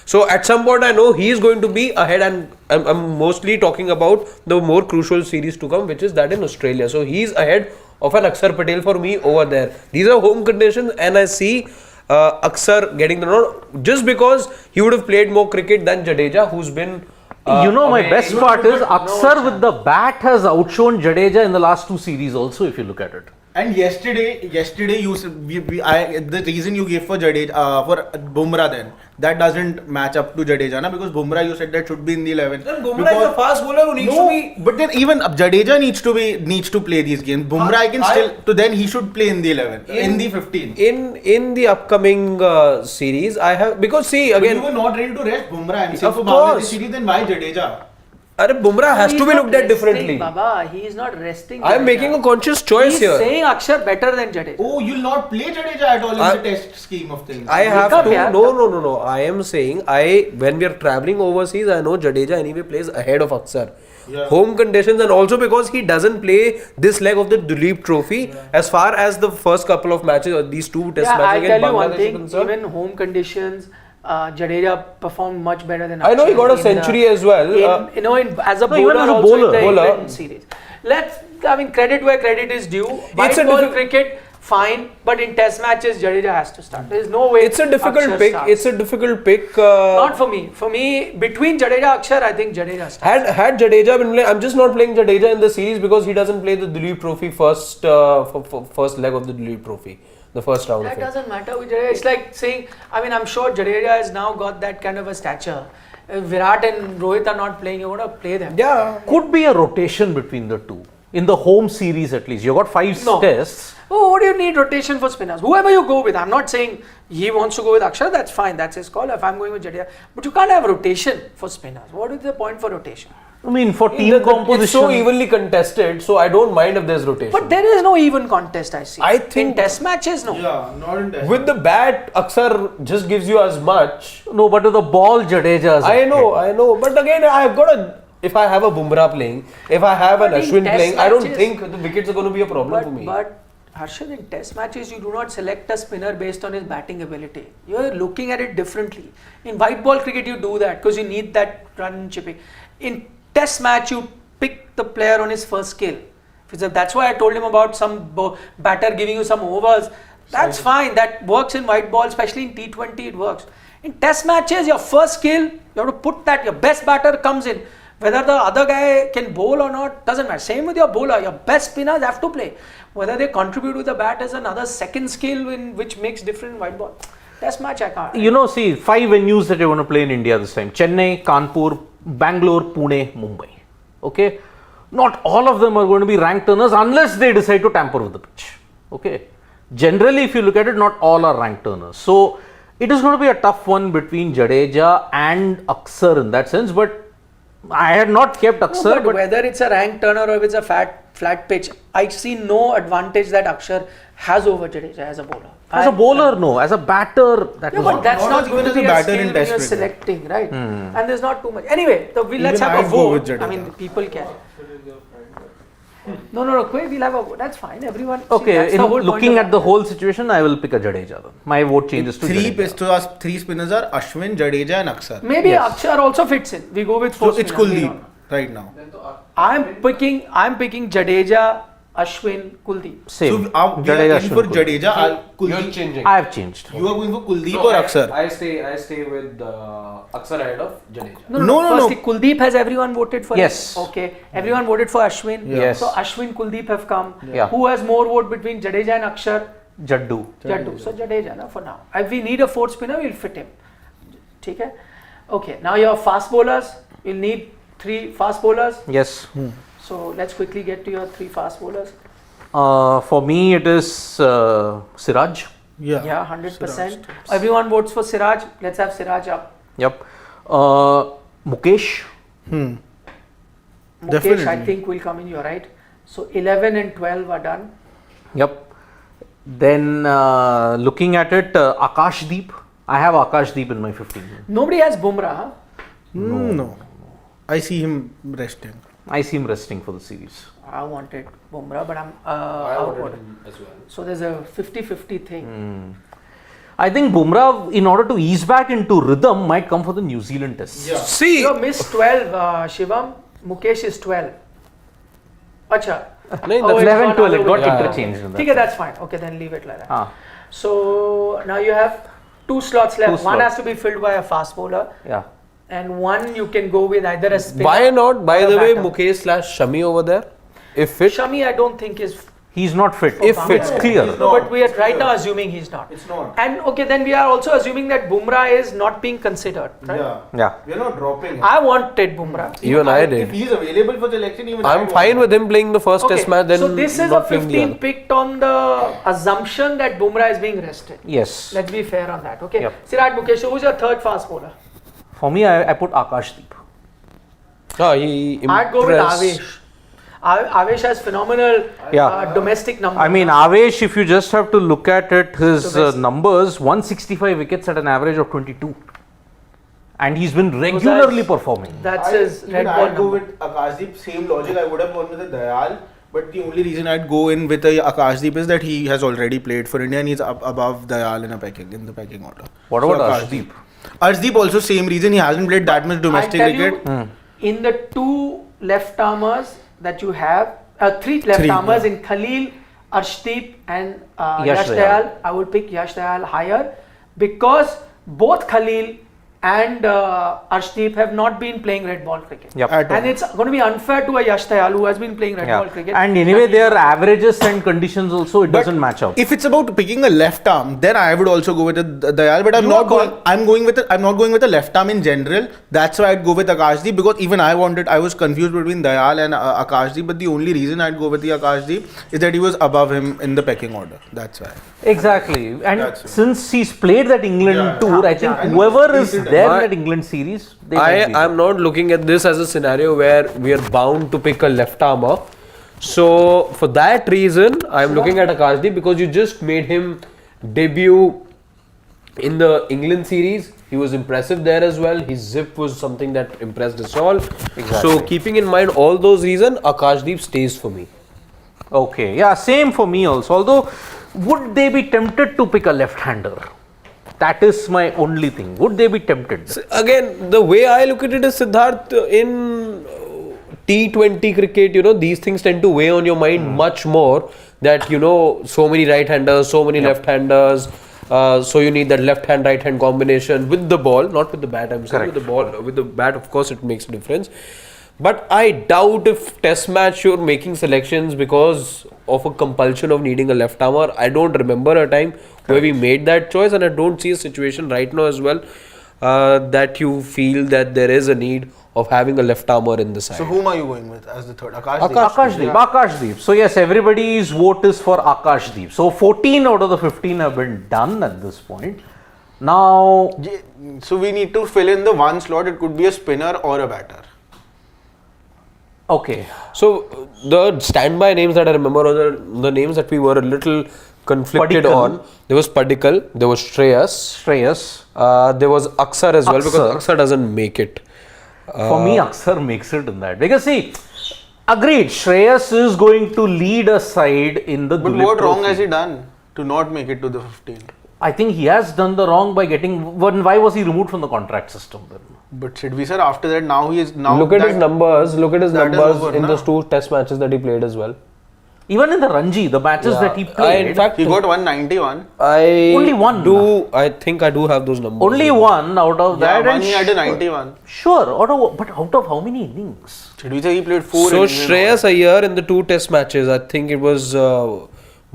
C: So at some point I know he is going to be ahead, and I'm mostly talking about the more crucial series to come, which is that in Australia. So he's ahead of an Akshar Patel for me over there. These are home conditions, and I see Akshar getting the nod just because he would have played more cricket than Jadeja, who's been
B: my
C: away.
B: best part is Akshar with the bat has outshone Jadeja in the last 2 series also, if you look at it.
D: And yesterday you the reason you gave for Jadeja for Bumrah then that doesn't match up to Jadeja, na? Because Bumrah you said that should be in the 11.
C: Bumrah is a fast bowler who needs to be.
D: But then even Jadeja needs to play these games. Bumrah then he should play in the 11, in the 15.
C: In the upcoming series, I have, because see
D: But
C: again.
D: you were not ready to rest Bumrah and
C: Of
D: for
C: course.
D: Bangladesh series, then why Jadeja?
C: Bumrah has
A: He's
C: to be
A: not
C: looked at
A: resting,
C: differently.
A: Baba, he is not resting.
C: I am
A: Jadeja.
C: making a conscious choice
A: He's
C: here.
A: saying Akshar better than Jadeja.
D: Oh, you'll not play Jadeja at all in the Test scheme of things.
C: I have
A: up,
C: to.
A: yeah.
C: No. I am saying when we are traveling overseas, I know Jadeja anyway plays ahead of Akshar.
D: Yeah.
C: Home conditions, and also because he doesn't play this leg of the Duleep Trophy as far as the first couple of matches or these 2 Test
A: Yeah,
C: matches
A: I'll
C: against
A: tell you one
C: Bangladesh are
A: thing.
C: concerned.
A: Even home conditions, Jadeja performed much better than.
C: I know he
A: Akshar
C: got a
A: in
C: century as well.
A: As a
B: No, even
A: bowler,
B: as a
A: also in the
B: bowler.
A: England series. Credit where credit is due. White
C: a
A: ball
C: difficult-
A: cricket, fine, but in Test matches, Jadeja has to start. There is no way.
C: It's a difficult
A: Akshar
C: pick.
A: starts.
C: It's a difficult pick.
A: Not for me. For me, between Jadeja and Akshar, I think Jadeja starts.
C: Had Jadeja been playing, I'm just not playing Jadeja in the series because he doesn't play the Duleep Trophy first first leg of the Duleep Trophy, the first round
A: That
C: of it.
A: doesn't matter with Jadeja. It's like saying, I'm sure Jadeja has now got that kind of a stature. If Virat and Rohit are not playing, you're going to play them.
C: Yeah.
B: Could be a rotation between the two. In the home series at least. You got 5
A: No.
B: tests.
A: Oh, what do you need rotation for spinners? Whoever you go with. I'm not saying he wants to go with Akshar, that's fine, that's his call. If I'm going with Jadeja, but you can't have rotation for spinners. What is the point for rotation?
B: I mean, for team
C: It's
B: composition.
C: so evenly contested, so I don't mind if there's rotation.
A: But there is no even contest, I see.
C: I think-
A: in Test matches, no.
D: Yeah, not in Test.
C: with the bat, Akshar just gives you as much.
B: No, but with the ball, Jadeja's.
C: I know. But again, I've got if I have a Bumrah playing, if I have an
A: But in
C: Ashwin
A: Test
C: playing, I don't
A: matches-
C: think the wickets are going to be a problem for me.
A: But Harshad, in Test matches, you do not select a spinner based on his batting ability. You are looking at it differently. In white ball cricket, you do that because you need that run chipping. In Test match, you pick the player on his first skill. That's why I told him about some batter giving you some overs. That's fine. That works in white ball, especially in T20. It works. In Test matches, your first skill, you have to put that. Your best batter comes in. Whether the other guy can bowl or not doesn't matter. Same with your bowler. Your best spinners have to play. Whether they contribute with the bat is another second skill which makes different in white ball. Test match I can't.
B: You know, see, 5 venues that you're going to play in India this time. Chennai, Kanpur, Bangalore, Pune, Mumbai. Okay? Not all of them are going to be rank turners unless they decide to tamper with the pitch. Okay? Generally, if you look at it, not all are rank turners. So, it is going to be a tough one between Jadeja and Akshar in that sense, but I had not kept Akshar.
A: No, but whether it's a rank turner or if it's a flat pitch, I see no advantage that Akshar has over Jadeja as a bowler.
B: As a bowler, no. As a batter, that
A: Yeah,
B: was
A: but that's
D: Not
A: not
D: as
A: going
D: good
A: to
D: as
A: be
D: a
A: a
D: batter
A: skill
D: in
A: when
D: Test
A: you're
D: cricket.
A: selecting, right? And there's not too much. Anyway, let's have
D: I'd
A: a
D: go with
A: vote.
D: Jadeja.
A: I mean, people can. No, we'll have a vote. That's fine. Everyone.
B: Okay,
A: that's
B: in
A: the whole point
B: looking
A: of
B: at the whole situation, I will pick a Jadeja then. My vote changes to Jadeja.
D: Three spinners are Ashwin, Jadeja and Akshar.
A: Maybe
B: Yes.
A: Akshar also fits in. We go with 4
D: So it's
A: spinners, we
D: Kuldeep
A: don't know.
D: right now.
A: I'm picking Jadeja, Ashwin, Kuldeep.
B: Same.
D: So we are
B: Jadeja,
D: in for
B: Ashwin, Kuldeep.
D: Jadeja.
C: You're
D: Kuldeep.
C: changing.
B: I have changed.
D: You are going for Kuldeep or Akshar?
E: I stay with Akshar ahead of Jadeja.
D: No.
A: Firstly, Kuldeep has everyone voted for.
B: Yes.
A: Him. Okay. Everyone voted for Ashwin.
B: Yes.
A: So Ashwin, Kuldeep have come.
B: Yeah.
A: Who has more vote between Jadeja and Akshar?
B: Jaddu.
A: Jaddu. So Jadeja na for now. If we need a fourth spinner, we'll fit him. ठीक है? Okay. Now your fast bowlers. You'll need 3 fast bowlers.
B: Yes.
A: So let's quickly get to your 3 fast bowlers.
B: For me, it is Siraj.
A: Yeah, 100%. Everyone votes for Siraj. Let's have Siraj up.
B: Yep. Mukesh.
A: Mukesh,
D: Definitely.
A: I think will come in. You're right. So 11 and 12 are done.
B: Yep. Then looking at it, Akashdeep. I have Akashdeep in my 15.
A: Nobody has Bumrah. Huh?
D: No. I see him resting.
B: I see him resting for the series.
A: I wanted Bumrah, but I'm
C: I
A: outward.
C: wanted him as well.
A: So there's a 50-50 thing.
B: I think Bumrah, in order to ease back into rhythm, might come for the New Zealand test.
C: See,
A: You missed 12, Shivam. Mukesh is 12. Acha.
C: No,
A: Oh,
C: that's
B: 11, 12, it got
C: Yeah.
B: interchanged. In that.
A: Okay, that's fine. Okay, then leave it like that.
B: Ah,
A: So now you have 2 slots left.
B: Two
A: One
B: slots.
A: has to be filled by a fast bowler,
B: yeah.
A: and one you can go with either a spinner.
C: why not? By
A: or a
C: the way,
A: batter.
C: Mukesh / Shami over there, if fit.
A: Shami, I don't think is.
B: He's not fit.
A: for Bangladesh.
B: It's clear.
A: No, but we are right now assuming he's not.
D: It's not.
A: And okay, then we are also assuming that Bumrah is not being considered. Right?
B: Yeah.
D: We're not dropping him.
A: I wanted Bumrah.
C: Even I
D: If
C: did.
D: he's available for selection, even
C: I'm fine with him playing the first test match. Then
A: so this is a
C: not playing the
A: 15
C: other.
A: picked on the assumption that Bumrah is being rested.
B: Yes.
A: Let's be fair on that. Okay.
B: Yep.
A: Siraj Mukesh, so who's your third fast bowler?
B: For me, I put Akashdeep.
C: He
A: I'd go with
C: impressed.
A: Avesh. Avesh has phenomenal
B: Yeah.
A: domestic numbers.
B: I mean, Avesh, if you just have to look at it, his
A: Domestic.
B: numbers, 165 wickets at an average of 22. And he's been regularly performing.
A: That's his red ball
D: I'd go
A: number.
D: with Akashdeep, same logic. I would have gone with a Dayal, but the only reason I'd go in with a Akashdeep is that he has already played for India and he's up above Dayal in the pecking order.
B: What
D: So
B: about Arshdeep?
D: Arshdeep also same reason, he hasn't played that much domestic
A: I'll tell you,
D: cricket.
A: in the 2 left armers that you have, 3 left
D: Three,
A: armers
D: yeah.
A: in Khalil, Arshdeep and
B: Yash
A: Yash
B: Dayal.
A: Dayal, I would pick Yash Dayal higher because both Khalil and Arshdeep have not been playing red ball cricket.
B: Yep.
D: At all.
A: And it's going to be unfair to a Yash Dayal who has been playing red ball cricket.
B: And anyway, their averages and conditions also, it doesn't match up.
D: If it's about picking a left arm, then I would also go with a Dayal, but I'm
A: You
D: not
A: are
D: going.
A: going-
D: I'm not going with a left arm in general. That's why I'd go with Akashdeep because even I was confused between Dayal and Akashdeep, but the only reason I'd go with the Akashdeep is that he was above him in the pecking order. That's why.
B: Exactly. And
D: That's it.
B: since he's played that England tour, I think
D: yeah.
B: whoever is
D: Decent.
B: there in
C: My-
B: that England series, they might beat
C: I'm
B: him.
C: not looking at this as a scenario where we are bound to pick a left armer. So for that reason, I'm looking at Akashdeep because you just made him debut in the England series. He was impressive there as well. His zip was something that impressed us all. So keeping in mind all those reasons, Akashdeep stays for me.
B: Okay, yeah, same for me also. Although, would they be tempted to pick a left-hander? That is my only thing. Would they be tempted?
C: Again, the way I look at it is, Siddharth, in T20 cricket, these things tend to weigh on your mind much more. That, so many right-handers, so many left-handers. So you need that left-hand, right-hand combination with the ball, not with the bat. I'm saying
B: Correct.
C: with the ball. With the bat, of course, it makes a difference. But I doubt if Test match you're making selections because of a compulsion of needing a left armer. I don't remember a time where we made that choice, and I don't see a situation right now as well that you feel that there is a need of having a left armer in the side.
D: So whom are you going with as the third? Akashdeep.
B: Akashdeep. So yes, everybody's vote is for Akashdeep. So 14 out of the 15 have been done at this point. Now,
D: So we need to fill in the one slot. It could be a spinner or a batter.
B: okay.
C: So the standby names that I remember are the names that we were a little conflicted
B: Padikkal.
C: on. There was Padikkal, there was Shreyas, there was Aksar as well because
B: Aksar.
C: Aksar doesn't make it.
B: For me, Aksar makes it in that. Because see, agreed, Shreyas is going to lead a side in the
D: But
B: Dulip
D: what wrong
B: Trophy.
D: has he done to not make it to the 15?
B: I think he has done the wrong by getting. Why was he removed from the contract system then?
D: But should we, sir, after that, now he is now.
C: Look at his
D: that-
C: numbers. Look at his
D: that is
C: numbers
D: over,
C: in
D: na?
C: those 2 Test matches that he played as well.
B: Even in the Ranji, the matches that he played,
C: in fact,
D: He got 191.
B: Only one.
C: I think I do have those numbers.
B: only one out of
D: Yeah,
B: that.
D: one
B: and
D: he had a 91.
B: Sure, but out of how many innings?
D: Should we say he played 4
C: So
D: innings in
C: Shreyas Iyer in the 2 Test matches, I think it was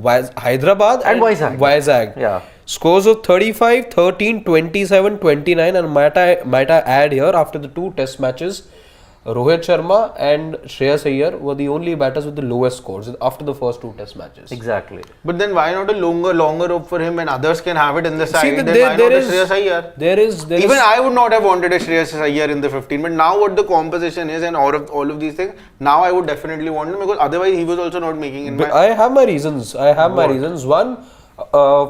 C: Hyderabad
B: And Vizag. Yeah.
C: Scores of 35, 13, 27, 29, and might I add here, after the 2 test matches, Rohit Sharma and Shreyas Iyer were the only batters with the lowest scores after the first 2 test matches.
B: Exactly.
D: But then why not a longer rope for him when others can have it in the side?
C: See,
D: Then
C: there-
D: why
C: there
D: not
C: is-
D: a Shreyas Iyer?
C: There is
D: Even I would not have wanted a Shreyas Iyer in the 15. But now what the composition is and all of these things, now I would definitely want him because otherwise he was also not making in
C: But
D: my...
C: I have my reasons. One,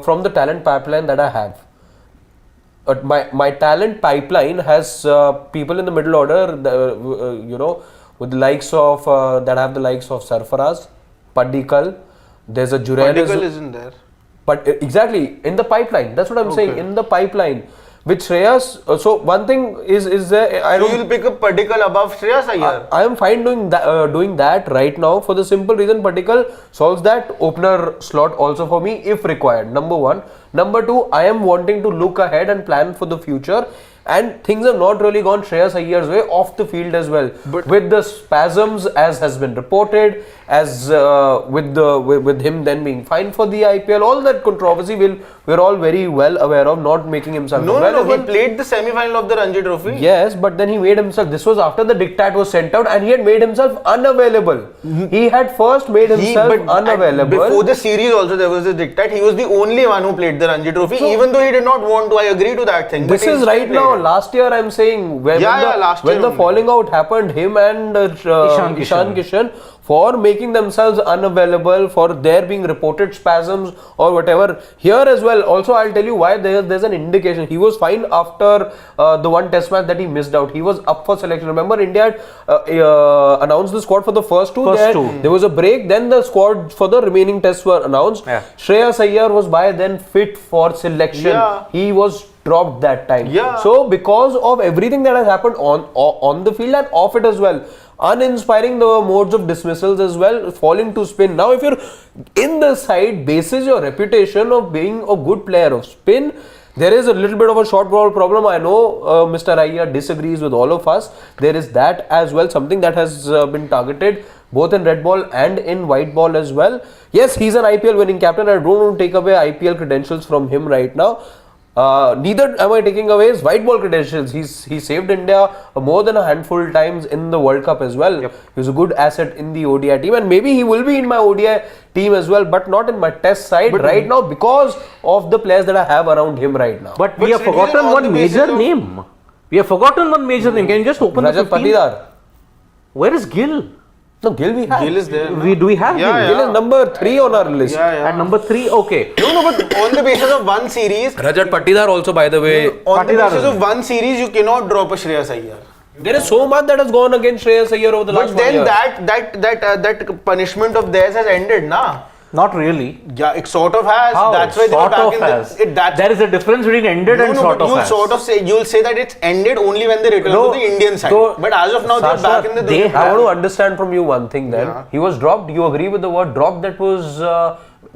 C: from the talent pipeline that I have. My talent pipeline has people in the middle order, with the likes of that have the likes of Sarfaraz, Padikkal. There's a Jurel.
D: Padikkal isn't there.
C: But exactly in the pipeline. That's what I'm saying. In the pipeline. With Shreyas, so one thing is there.
D: So you'll pick up Padikkal above Shreyas Iyer?
C: I am fine doing that right now for the simple reason Padikkal solves that opener slot also for me if required. Number 1. Number 2, I am wanting to look ahead and plan for the future. And things have not really gone Shreyas Iyer's way off the field as well. But with the spasms, as has been reported, as with him then being fined for the IPL, all that controversy we're all very well aware of, not making himself available.
D: No, he played the semi-final of the Ranji Trophy.
C: Yes, but then he made himself. This was after the diktat was sent out, and he had made himself unavailable. He had first made himself unavailable.
D: Before the series, also there was a diktat. He was the only one who played the Ranji Trophy, even though he did not want to. I agree to that thing.
C: This is right now. Last year, I'm saying when the falling out happened, him and Ishan Kishan for making themselves unavailable, for there being reported spasms or whatever. Here as well. Also, I'll tell you why there's an indication. He was fine after the 1 test match that he missed out. He was up for selection. Remember, India had announced the squad for the first two. There was a break. Then the squad for the remaining tests were announced.
B: Yeah.
C: Shreyas Iyer was by then fit for selection.
D: Yeah.
C: He was dropped that time.
D: Yeah.
C: So because of everything that has happened on the field and off it as well, uninspiring the modes of dismissals as well, falling to spin. Now if you're in the side, bases your reputation of being a good player of spin, there is a little bit of a short ball problem. I know Mr. Iyer disagrees with all of us. There is that as well, something that has been targeted both in red ball and in white ball as well. Yes, he's an IPL winning captain. I don't want to take away IPL credentials from him right now. Neither am I taking away his white ball credentials. He saved India more than a handful times in the World Cup as well. He was a good asset in the ODI team, and maybe he will be in my ODI team as well, but not in my test side right now because of the players that I have around him right now.
B: But we have forgotten one major name. We have forgotten one major name. Can you just open
C: Rajat
B: the 15?
C: Patidar.
B: Where is Gill?
C: No, Gill we have.
D: Gill is there.
B: Do we have Gill?
C: Gill is number 3 on our list.
B: At number 3, okay.
D: No, but on the basis of one series,
C: Rajat Patidar also, by the way.
D: on the basis of one series, you cannot drop a Shreyas Iyer.
C: There is so much that has gone against Shreyas Iyer over the last
D: But
C: 1 year.
D: then that punishment of theirs has ended, na?
B: Not really.
D: Yeah, it sort of has.
B: How?
D: That's why they were
B: Sort
D: back
B: of
D: in
B: has.
D: that's
B: There is a difference between ended and sort
D: but
B: of has.
D: you'll say that it's ended only when they return
C: No,
D: to the Indian side.
C: so-
D: But as of now, they're
C: Sasha,
D: back in the
C: I want to understand from you one thing then.
D: Yeah.
C: He was dropped. You agree with the word dropped that was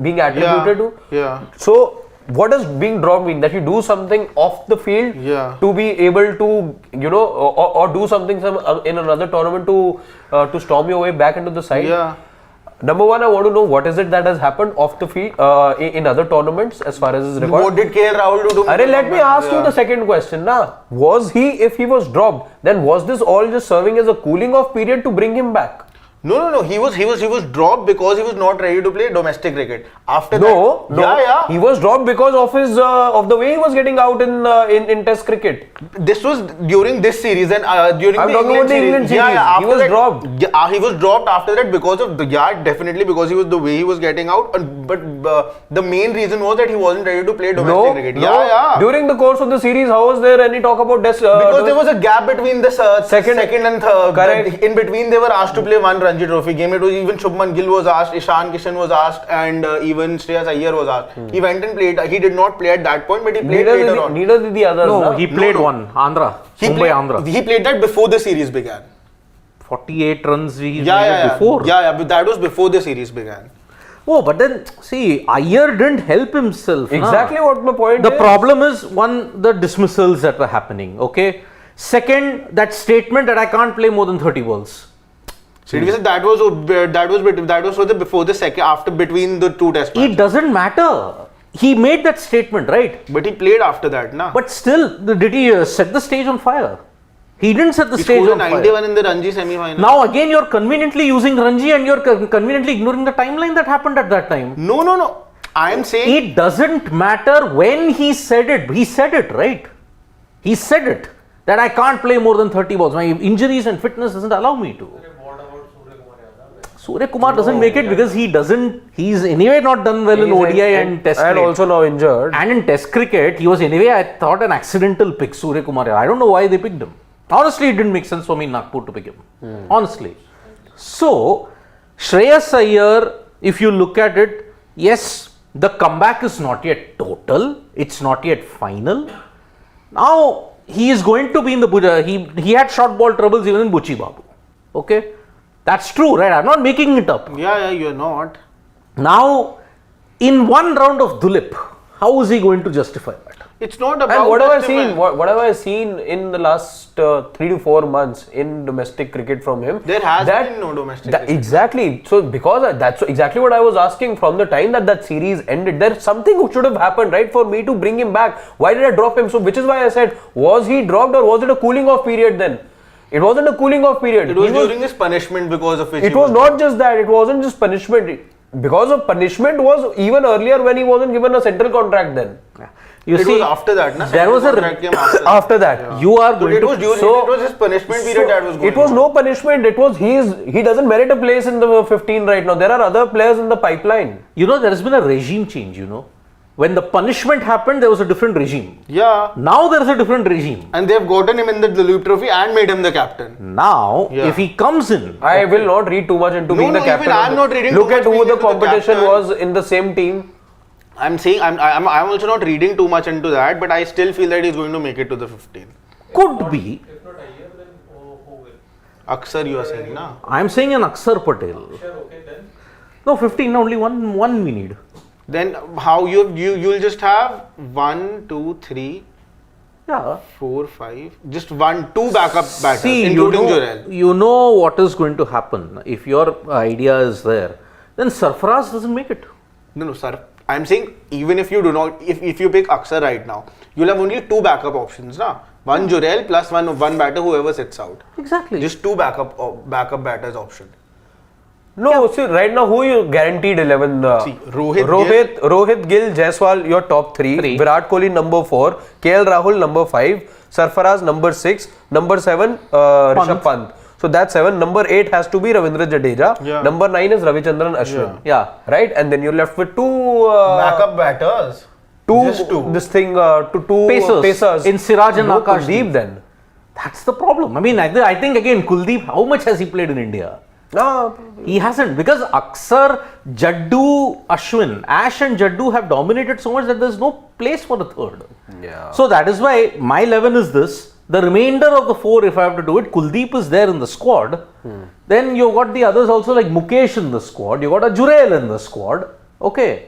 C: being attributed to?
D: Yeah.
C: So, what does being dropped mean? That you do something off the field to be able to, or do something in another tournament to storm your way back into the side?
D: Yeah.
C: Number 1, I want to know what is it that has happened off the field in other tournaments as far as his record.
D: What did KL Rahul do?
C: Let me ask you the second question. If he was dropped, then was this all just serving as a cooling off period to bring him back?
D: No. He was dropped because he was not ready to play domestic cricket. After
C: No.
D: Yeah.
C: He was dropped because of his of the way he was getting out in Test cricket.
D: This was during this series and during
C: I'm
D: the
C: talking
D: England
C: about the England series.
D: Yeah,
C: He was dropped.
D: Yeah, he was dropped after that because of definitely because he was the way he was getting out. But the main reason was that he wasn't ready to play domestic cricket. Yeah.
C: During the course of the series, how was there any talk about
D: Because there was a gap between the second and third.
C: Correct.
D: In between, they were asked to play one Ranji Trophy game. It was even Shubman Gill was asked, Ishan Kishan was asked, and even Shreyas Iyer was asked. He went and played. He did not play at that point, but he played later on.
C: Neither did the others.
B: No, he played one. Andhra. Mumbai Andhra.
D: He played that before the series began.
B: 48 runs he made
D: Yeah.
B: before.
D: Yeah, but that was before the series began.
B: Oh, but then see, Iyer didn't help himself.
C: Exactly what my point
B: The
C: is.
B: problem is, one, the dismissals that were happening. Okay. Second, that statement that I can't play more than 30 balls.
D: That was for the before the second after between the two test matches.
B: It doesn't matter. He made that statement, right?
D: But he played after that, na.
B: But still, did he set the stage on fire? He didn't set the
D: He
B: stage
D: scored
B: on
D: a
B: fire.
D: 91 in the Ranji semi-final.
B: Now again, you're conveniently using Ranji and you're conveniently ignoring the timeline that happened at that time.
D: No. I am saying
B: It doesn't matter when he said it. He said it, right? He said it. That I can't play more than 30 balls. My injuries and fitness doesn't allow me to.
E: What about Surya Kumar Yadav?
B: Surya Kumar doesn't make it because he's anyway not done well in ODI and Test
C: and
B: cricket.
C: also now injured.
B: And in Test cricket, he was anyway, I thought, an accidental pick, Surya Kumar. I don't know why they picked him. Honestly, it didn't make sense for me in Nagpur to pick him. Honestly. So, Shreyas Iyer, if you look at it, yes, the comeback is not yet total. It's not yet final. Now, he is going to be in the he had short ball troubles even in Buchi Babu. Okay? That's true, right? I'm not making it up.
D: yeah, you're not.
B: Now, in one round of Dulip, how is he going to justify that?
D: It's not about.
C: And what have I
D: justifying.
C: seen? What have I seen in the last 3 to 4 months in domestic cricket from him?
D: There has been no domestic cricket.
C: Exactly. So because that's exactly what I was asking from the time that series ended. There's something which should have happened, right, for me to bring him back. Why did I drop him? So which is why I said, was he dropped or was it a cooling off period then? It wasn't a cooling off period.
D: It was during his punishment because of which
C: It
D: he
C: was not just that. It wasn't just punishment. Because of punishment was even earlier when he wasn't given a central contract then.
B: You
D: It
B: see,
D: was after that, na?
B: there was a
D: Contract came after that.
C: After that.
B: you are
D: So
B: going
D: it
B: to
D: was during
C: so-
D: it was his punishment period that was going
C: It was
D: on.
C: no punishment. It was he doesn't merit a place in the 15 right now. There are other players in the pipeline.
B: there has been a regime change, When the punishment happened, there was a different regime.
D: Yeah.
B: Now there is a different regime.
D: And they've gotten him in the Duleep Trophy and made him the captain.
B: Now,
D: Yeah.
B: if he comes in,
C: I will not read too much into being the
D: even
C: captain.
D: I'm not reading
C: Look
D: too
C: at
D: much
C: who
D: being
C: the
D: into the
C: competition
D: captain.
C: was in the same team.
D: I'm saying I'm also not reading too much into that, but I still feel that he's going to make it to the 15.
B: could be,
E: If not Iyer, then who will?
D: Aksar, you are saying, na?
B: I'm saying an Aksar Patel.
E: Sure, okay then.
B: No, 15, only one we need.
D: Then how you'll just have 1, 2, 3,
B: Yeah.
D: 4, 5, just 2 backup batters,
B: See,
D: including Jurel.
B: you know what is going to happen. If your idea is there, then Sarfaraz doesn't make it.
D: No, sir. I'm saying even if you do not, if you pick Aksar right now, you'll have only 2 backup options, na? One Jurel plus one batter, whoever sits out.
B: Exactly.
D: Just 2 backup batters option.
C: No, see, right now who you guaranteed 11?
D: See, Rohit
C: Gill, Jaiswal, your top 3. Virat Kohli number 4, KL Rahul number 5, Sarfaraz number 6, number 7 Rishabh Pant. So that's 7. Number 8 has to be Ravindra Jadeja.
D: Yeah.
C: Number 9 is Ravichandran Ashwin.
B: Yeah.
C: Right, and then you're left with 2
D: backup batters. Just 2.
C: This thing, two
B: Pacers. In Siraj and
C: no
B: Akash
C: Kuldeep
B: Deep.
C: then.
B: That's the problem. I mean, I think again, Kuldeep, how much has he played in India?
C: No,
B: He hasn't, because Aksar, Jaddu, Ashwin, Ash and Jaddu have dominated so much that there's no place for the third.
C: Yeah.
B: So that is why my 11 is this. The remainder of the 4, if I have to do it, Kuldeep is there in the squad. Then you've got the others also like Mukesh in the squad. You've got a Jurel in the squad. Okay.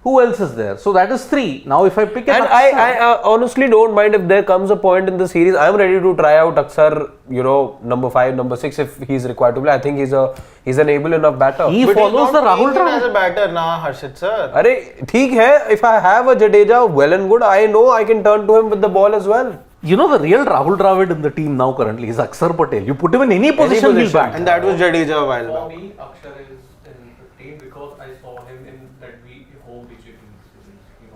B: Who else is there? So that is 3. Now if I pick an
C: And
B: Aksar,
C: I honestly don't mind if there comes a point in the series. I'm ready to try out Aksar, number 5, number 6 if he's required to play. I think he's an able enough batter.
B: he
D: But
B: follows
D: he's
B: the
D: not
B: Rahul
D: playing as
B: Dravid.
D: a batter, na, Harshit sir.
C: Arey, theek hai, if I have a Jadeja, well and good, I know I can turn to him with the ball as well.
B: The real Rahul Dravid in the team now currently is Aksar Patel. You put him in any position, he'll bat.
D: And that was Jadeja a while
E: For
D: back.
E: me, Akshar is in 15 because I saw him in that home BGT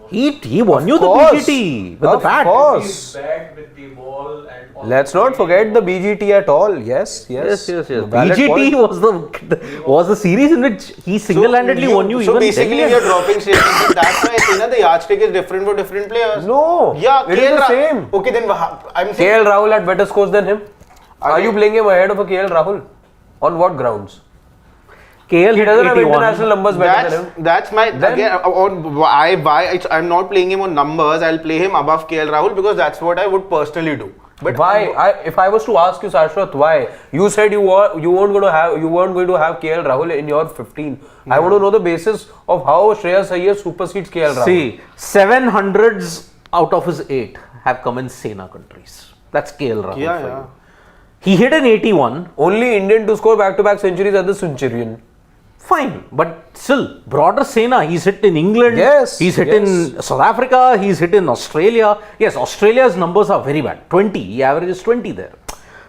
E: series.
B: He won you the
C: course.
B: BGT with the
C: Of
B: bat.
C: course.
E: He's back with the ball and all.
C: Let's not forget the BGT at all. Yes.
B: Yes.
C: Valid
B: BGT
C: point.
B: was the series in which he single-handedly won you
D: So
B: even
D: basically,
B: Delhi.
D: we are dropping statements. And that's why I say that the AajTak is different for different players.
C: No.
D: Yeah,
C: it is the same.
D: Okay, then I'm saying.
C: KL Rahul had better scores than him. Are you playing him ahead of a KL Rahul? On what grounds?
B: KL
C: He
B: hit
C: doesn't have
B: 81.
C: international numbers better than him.
D: That's my
C: Then-
D: again. I'm not playing him on numbers. I'll play him above KL Rahul because that's what I would personally do. But
C: Why? If I was to ask you, Sarshwat, why? You said you weren't going to have KL Rahul in your 15. I want to know the basis of how Shreyas Iyer supersedes KL Rahul.
B: See, 700s out of his 8 have come in Sena countries. That's KL Rahul.
D: Yeah,
B: for
D: yeah.
B: you. He hit an 81.
C: Only Indian to score back-to-back centuries at the Centurion.
B: Fine, but still, broader Sena, he's hit in England,
C: Yes,
B: he's hit in South Africa, he's hit in Australia. Yes, Australia's numbers are very bad. 20, he averages 20 there.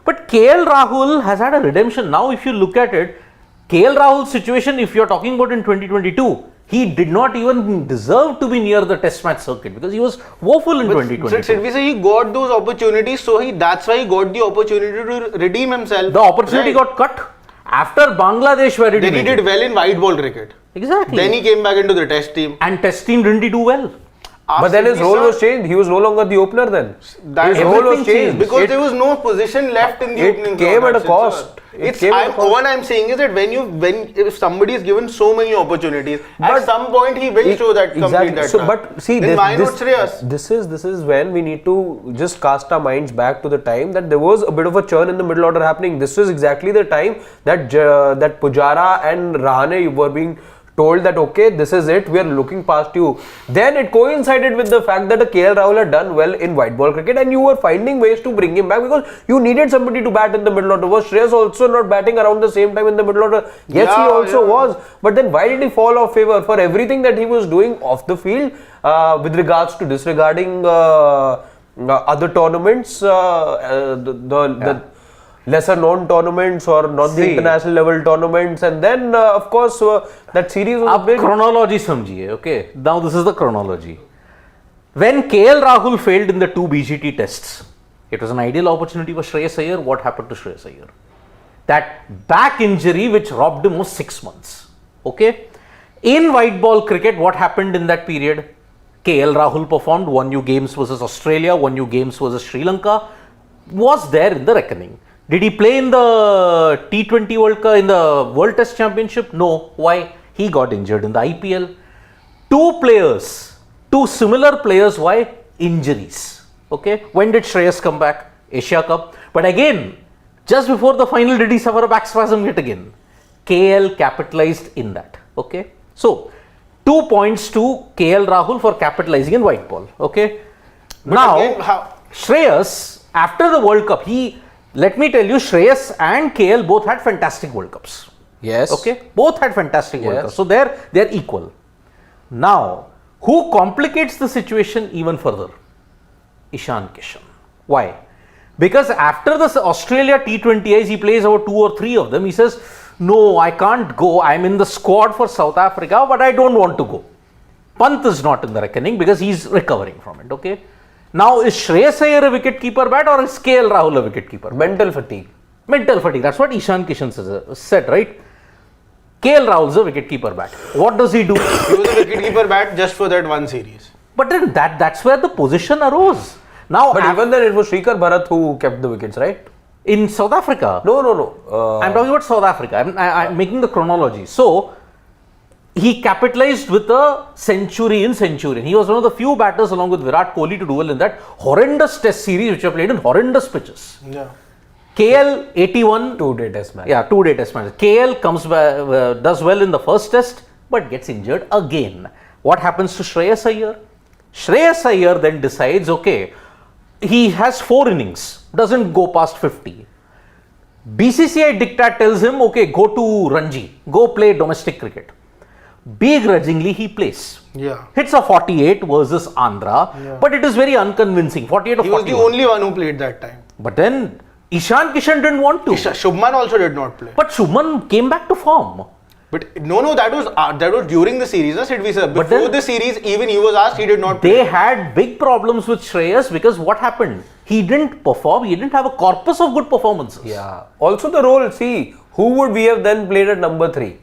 B: But KL Rahul has had a redemption. Now, if you look at it, KL Rahul's situation, if you're talking about in 2022, he did not even deserve to be near the test match circuit because he was woeful in 2022.
D: Should we say he got those opportunities, so that's why he got the opportunity to redeem himself.
B: The opportunity got cut after Bangladesh were
D: Then he did well in white ball cricket.
B: Exactly.
D: Then he came back into the test team.
B: And test team didn't do well.
C: But then his role was changed. He was no longer the opener then.
D: That
C: His role was changed.
D: because there was no position left in the opening.
C: It came at a
D: formats.
C: cost.
D: What I'm saying is that if somebody is given so many opportunities,
C: But
D: at some point he will show that complete that.
C: So,
D: task.
C: but see,
D: then why not Shreyas?
C: This is when we need to just cast our minds back to the time that there was a bit of a churn in the middle order happening. This was exactly the time that that Pujara and Rahane were being told that okay, this is it, we are looking past you. Then it coincided with the fact that KL Rahul had done well in white ball cricket and you were finding ways to bring him back because you needed somebody to bat in the middle order. Was Shreyas also not batting around the same time in the middle order? Yes, he also was. But then why did he fall off favor? For everything that he was doing off the field with regards to disregarding other tournaments, the lesser known tournaments or not the international level tournaments, and then of course that series was
B: Ab
C: big.
B: chronology samjhiye, okay? Now this is the chronology. When KL Rahul failed in the 2 BGT tests, it was an ideal opportunity for Shreyas Iyer. What happened to Shreyas Iyer? That back injury which robbed him was 6 months, okay? In white ball cricket, what happened in that period? KL Rahul performed, won you games versus Australia, won you games versus Sri Lanka, was there in the reckoning. Did he play in the T20 World Cup, in the World Test Championship? No. Why? He got injured in the IPL. Two similar players, why? Injuries. Okay. When did Shreyas come back? Asia Cup. But again, just before the final, did he suffer a back spasm yet again? KL capitalized in that. Okay. So, 2 points to KL Rahul for capitalizing in white ball. Okay.
D: But
B: now,
D: again,
B: Shreyas, after the World Cup, let me tell you, Shreyas and KL both had fantastic World Cups.
C: Yes.
B: Okay. Both had fantastic World Cups. So they're equal. Now, who complicates the situation even further? Ishan Kishan. Why? Because after the Australia T20Is, he plays over 2 or 3 of them. He says, no, I can't go. I'm in the squad for South Africa, but I don't want to go. Pant is not in the reckoning because he's recovering from it. Okay. Now, is Shreyas Iyer a wicket-keeper bat or is KL Rahul a wicket-keeper?
C: Mental fatigue.
B: Mental fatigue. That's what Ishan Kishan said, right? KL Rahul is a wicket-keeper bat. What does he do?
D: He was a wicket-keeper bat just for that one series.
B: But then that's where the position arose. Now,
C: But even then, it was Shrikar Bharat who kept the wickets, right?
B: In South Africa.
C: No.
B: I'm talking about South Africa. I'm making the chronology. So, he capitalized with a century in Centurion. He was one of the few batters along with Virat Kohli to do well in that horrendous test series which were played in horrendous pitches.
D: Yeah.
B: KL 81.
C: 2-day test match.
B: Yeah, 2-day test match. KL does well in the first test but gets injured again. What happens to Shreyas Iyer? Shreyas Iyer then decides, okay, he has 4 innings, doesn't go past 50. BCCI diktat tells him, okay, go to Ranji, go play domestic cricket. Begrudgingly, he plays.
D: Yeah.
B: Hits a 48 versus Andhra, but it is very unconvincing. 48 or 41.
D: He was the only one who played that time.
B: But then Ishan Kishan didn't want to.
D: Shubman also did not play.
B: But Shubman came back to form.
D: But no, that was during the series, na, Sidvi sir. Before
B: then,
D: the series, even he was asked, he did not play.
B: They had big problems with Shreyas because what happened? He didn't perform, he didn't have a corpus of good performances.
C: Yeah. Also the role, see, who would we have then played at number 3?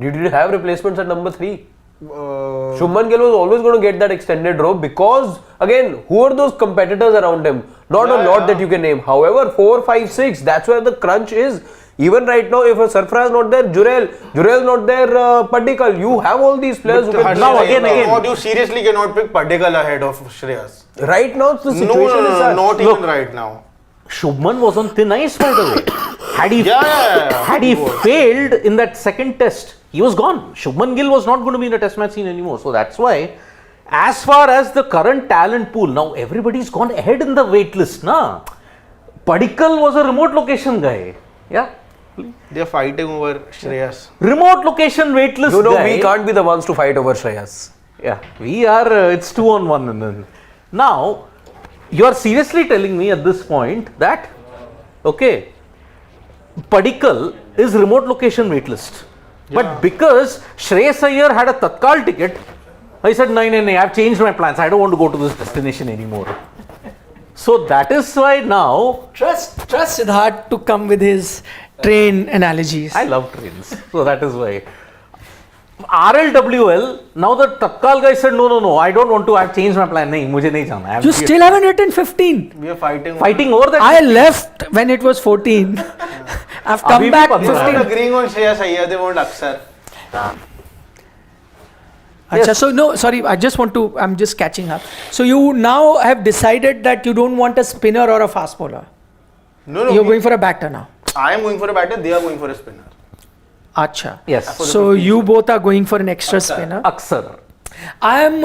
C: Did you have replacements at number 3? Shubman Gill was always going to get that extended rope because, again, who are those competitors around him? Not a lot that you can name. However, 4, 5, 6, that's where the crunch is. Even right now, if a Sarfraz is not there, Jurel not there, Paddikal, you have all these players who can...
B: Now again.
D: You seriously cannot pick Paddikal ahead of Shreyas.
C: Right now, the situation is such.
D: Not even right now.
B: Shubman was on thin ice, by the way. Had he failed in that second test, he was gone. Shubman Gill was not going to be in the test match scene anymore. So that's why, as far as the current talent pool, now everybody's gone ahead in the wait list, na? Padikkal was a remote location guy. Yeah.
D: They're fighting over Shreyas.
B: Remote location weightless
C: No,
B: guy.
C: we can't be the ones to fight over Shreyas.
B: Yeah, we are. It's 2-on-1. And then now you are seriously telling me at this point that okay, Padikkal is remote location waitlist, but because Shreyas Iyer had a Tatkal ticket, I said no, I've changed my plans. I don't want to go to this destination anymore. So that is why now
A: Trust Siddharth to come with his train analogies.
B: I love trains. So that is why. RLWL, now the Tatkal guy said no, I don't want to, I've changed my plan. No, mujhe nahi jana.
A: You still haven't written 15.
D: We are fighting
B: over that.
A: I left when it was 14. I've come
B: Abhi bhi
A: back
B: pata
D: They're
A: 15.
D: not agreeing on Shreyas Iyer, they want Aksar.
A: Acha, so no, sorry, I'm just catching up. So you now have decided that you don't want a spinner or a fast bowler.
D: No,
A: You're going for a batter now.
D: I am going for a batter, they are going for a spinner.
A: Acha.
B: Yes.
A: So you both are going for an extra spinner.
B: Aksar.
A: I am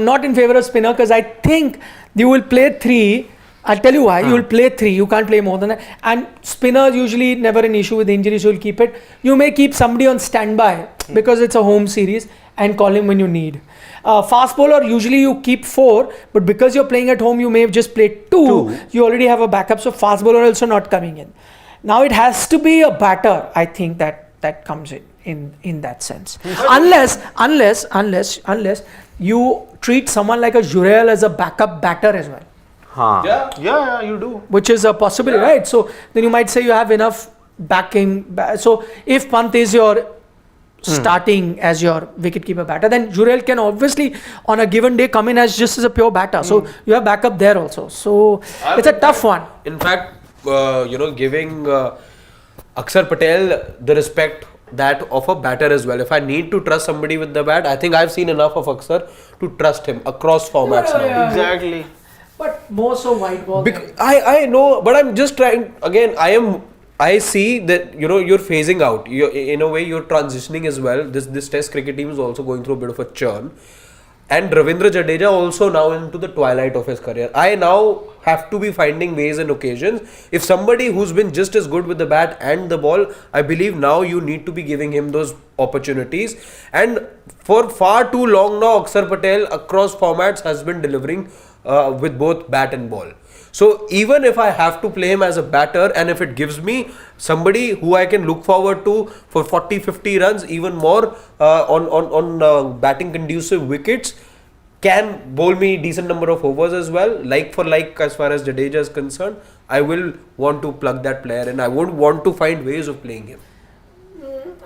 A: not in favor of spinner because I think you will play 3. I'll tell you why. You will play 3. You can't play more than that. And spinners usually never an issue with injuries. So you'll keep it. You may keep somebody on standby because it's a home series and call him when you need. Fast bowler usually you keep 4, but because you're playing at home, you may have just played 2. You already have a backup. So fast bowler also not coming in. Now it has to be a batter. I think that comes in that sense. Unless you treat someone like a Jurel as a backup batter as well.
D: Yeah, you do.
A: Which is a possibility, right? So then you might say you have enough backing. So if Pant is your starting as your wicket-keeper batter, then Jurel can obviously on a given day come in as just as a pure batter. So you have backup there also. So it's a tough one.
C: In fact, giving Akshar Patel the respect that of a batter as well. If I need to trust somebody with the bat, I think I've seen enough of Akshar to trust him across formats now.
D: Exactly.
A: But more so white ball.
C: I know, but I'm just trying again. I see that you're phasing out. In a way you're transitioning as well. This Test cricket team is also going through a bit of a churn, and Ravindra Jadeja also now into the twilight of his career. I now have to be finding ways and occasions. If somebody who's been just as good with the bat and the ball, I believe now you need to be giving him those opportunities. And for far too long now, Akshar Patel across formats has been delivering with both bat and ball. So even if I have to play him as a batter, and if it gives me somebody who I can look forward to for 40-50 runs, even more on batting conducive wickets, can bowl me decent number of overs as well, like for like as far as Jadeja is concerned, I will want to plug that player and I would want to find ways of playing him.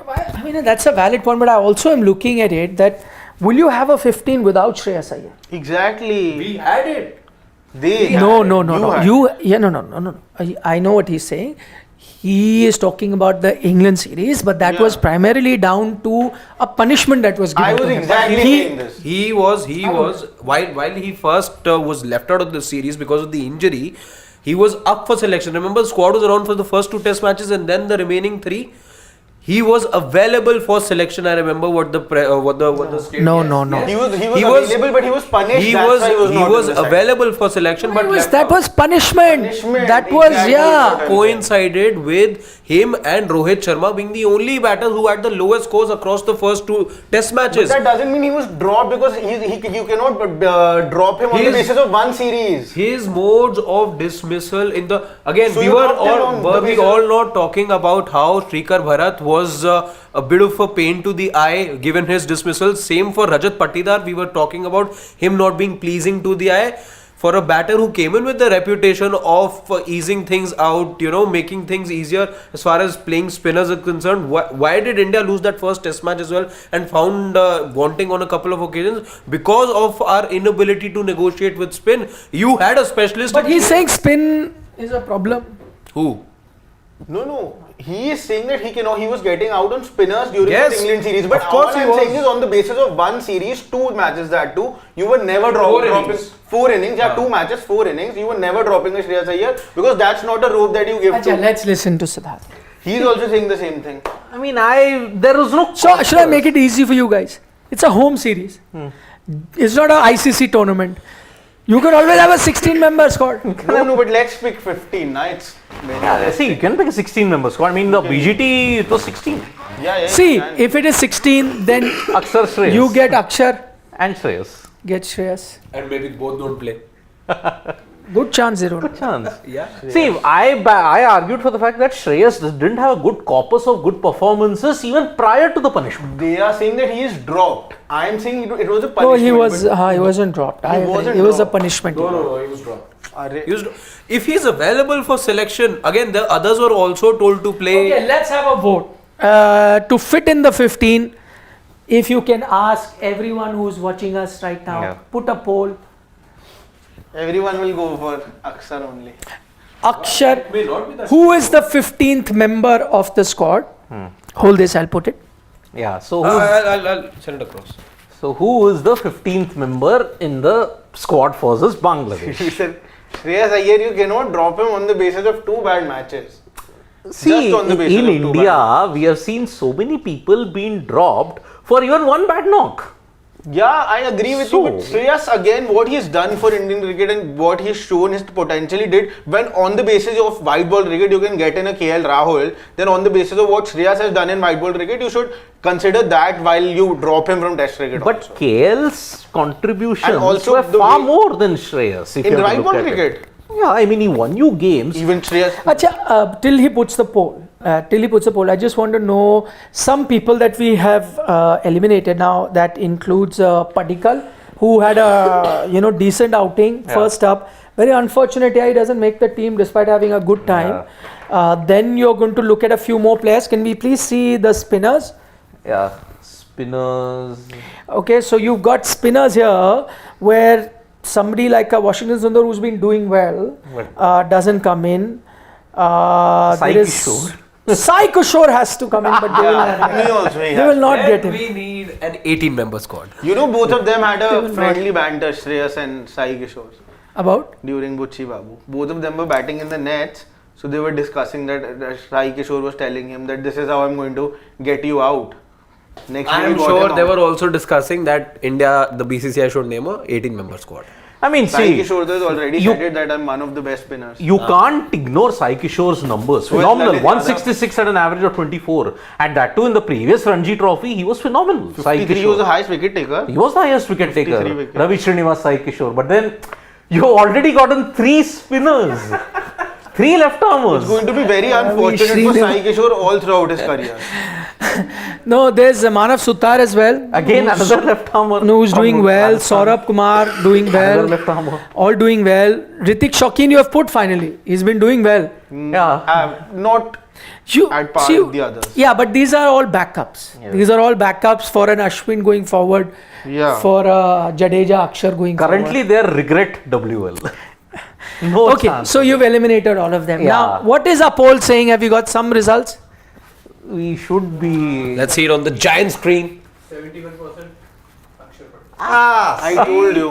A: I mean, that's a valid point, but I also am looking at it that will you have a 15 without Shreyas Iyer?
D: Exactly.
C: We had it.
A: No. I know what he's saying. He is talking about the England series, but that was primarily down to a punishment that was given.
D: I was
A: to him.
D: exactly saying this.
C: He was while he first was left out of the series because of the injury, he was up for selection. Remember, the squad was around for the first 2 Test matches and then the remaining 3. He was available for selection. I remember what the state.
A: No.
D: He was available, but he was punished.
C: He
D: That's
C: was
D: why he was not in the side.
C: available for selection, but
A: That was punishment. That was
D: Exactly.
C: coincided with him and Rohit Sharma being the only batters who had the lowest scores across the first 2 Test matches.
D: That doesn't mean he was dropped because you cannot drop him on the basis of one series.
C: His modes of dismissal in the again
D: So
C: we
D: you
C: were
D: dropped him on the
C: all we
D: basis
C: all not talking about how Shrikar Bharat was a bit of a pain to the eye given his dismissal. Same for Rajat Patidar. We were talking about him not being pleasing to the eye. For a batter who came in with the reputation of easing things out, making things easier as far as playing spinners are concerned, why did India lose that first Test match as well and found wanting on a couple of occasions? Because of our inability to negotiate with spin. You had a specialist.
A: But he's saying spin is a problem.
C: Who?
D: No. He is saying that he was getting out on spinners during
C: Yes.
D: the England series. But
C: Of course
D: all
C: he
D: I'm
C: was.
D: saying is on the basis of one series, 2 matches that too, you were never dropping 4 innings. Yeah, 2 matches, 4 innings. You were never dropping a Shreyas Iyer because that's not a rope that you give
A: Acha,
D: to.
A: let's listen to Siddharth.
D: He's also saying the same thing.
B: I mean, there was no.
A: So should I make it easy for you guys? It's a home series. It's not a ICC tournament. You could always have a 16-member squad.
D: No, but let's pick 15. Nah, it's very
B: Yeah, see, you can pick a 16-member squad. I mean, the BGT, it was 16.
D: Yeah,
A: See,
D: you can.
A: if it is 16, then
B: Akshar, Shreyas.
A: you get Akshar,
B: And Shreyas.
A: get Shreyas.
C: And maybe both don't play.
A: Good chance they don't.
B: Good chance.
C: Yeah.
B: See, I argued for the fact that Shreyas didn't have a good corpus of good performances even prior to the punishment.
D: They are saying that he is dropped. I am saying it was a punishment.
A: No, he
D: but-
A: wasn't dropped. I agree.
D: wasn't
A: It was a
D: dropped.
A: punishment.
C: No, he was dropped.
D: Arre.
C: If he's available for selection, again, the others were also told to play.
A: Okay, let's have a vote. To fit in the 15, if you can ask everyone who's watching us right now,
B: Yeah.
A: put a poll.
D: Everyone will go for Akshar only.
A: Akshar,
C: May not be that.
A: who is the 15th member of the squad? Hold this, I'll put it.
B: Yeah, so
C: I'll send it across.
B: who is the 15th member in the squad versus Bangladesh?
D: He said, Shreyas Iyer, you cannot drop him on the basis of 2 bad matches.
B: See,
D: Just on the basis
B: in
D: of 2
B: India,
D: bad
B: we have seen so many people being dropped for even one bad knock.
D: Yeah, I agree with you. But
B: So-
D: Shreyas, again, what he's done for Indian cricket and what he's shown his potentially did, when on the basis of white ball cricket, you can get in a KL Rahul, then on the basis of what Shreyas has done in white ball cricket, you should consider that while you drop him from test cricket.
B: But
D: also.
B: KL's contributions
D: And also
B: were
D: the
B: far
D: way-
B: more than Shreyas. If
D: In
B: you have to
D: white
B: look
D: ball
B: at it.
D: cricket,
B: Yeah, I mean, he won you games.
D: even Shreyas.
A: Acha, till he puts the poll, I just want to know some people that we have eliminated now. That includes Padikal, who had a decent outing first up. Very unfortunate, he doesn't make the team despite having a good time. Then you're going to look at a few more players. Can we please see the spinners?
B: Yeah, spinners.
A: Okay, so you've got spinners here where somebody like a Washington Sundar who's been doing well doesn't come in.
B: Sai
A: There is-
B: Kishore.
A: Sai Kishore has to come in, but they will,
D: Me also.
A: they will not get him.
C: We need an 18-member squad.
D: You know, both of them had
A: They
D: a
A: will
D: friendly banter, Shreyas and Sai Kishore,
A: About?
D: during Buchi Babu. Both of them were batting in the nets, so they were discussing that Sai Kishore was telling him that this is how I'm going to get you out. Next
C: I
D: day he
C: am
D: got
C: sure
D: him
C: they
D: out.
C: were also discussing that India, the BCCI should name a 18-member squad.
B: I mean,
D: Sai
B: see,
D: Kishore has already
B: you-
D: stated that I'm one of the best spinners.
B: you can't ignore Sai Kishore's numbers.
D: Well,
B: Phenomenal.
D: that is
B: 166 at an average of 24. And that too in the previous Ranji Trophy, he was phenomenal. Sai
D: 53, he was the
B: Kishore.
D: highest wicket taker.
B: He was the highest wicket
D: 53
B: taker.
D: wickets.
B: Ravi Srinivas, Sai Kishore. But then you already gotten 3 spinners. 3 left armers.
D: It's going to be very unfortunate for
A: Srinivas.
D: Sai Kishore all throughout his career.
A: No, there's Manav Sutar as well.
B: Again, another left armer.
A: Who's doing
B: from
A: well.
B: Rajasthan.
A: Saurabh Kumar doing
B: Another
A: well.
B: left armer.
A: All doing well. Ritik Shaukin you have put finally. He's been doing well.
B: Yeah.
D: Not
A: You,
D: at par
A: see,
D: with the others.
A: Yeah, but these are all backups.
B: Yeah.
A: These are all backups for an Ashwin going forward.
D: Yeah.
A: For Jadeja, Akshar going
B: Currently, they are regret WL. No
A: forward. Okay,
B: chance.
A: so you've eliminated all of them.
B: Yeah.
A: Now, what is our poll saying? Have you got some results?
B: We should be.
C: Let's see it on the giant screen.
E: 71% Akshar Patel.
D: I told you.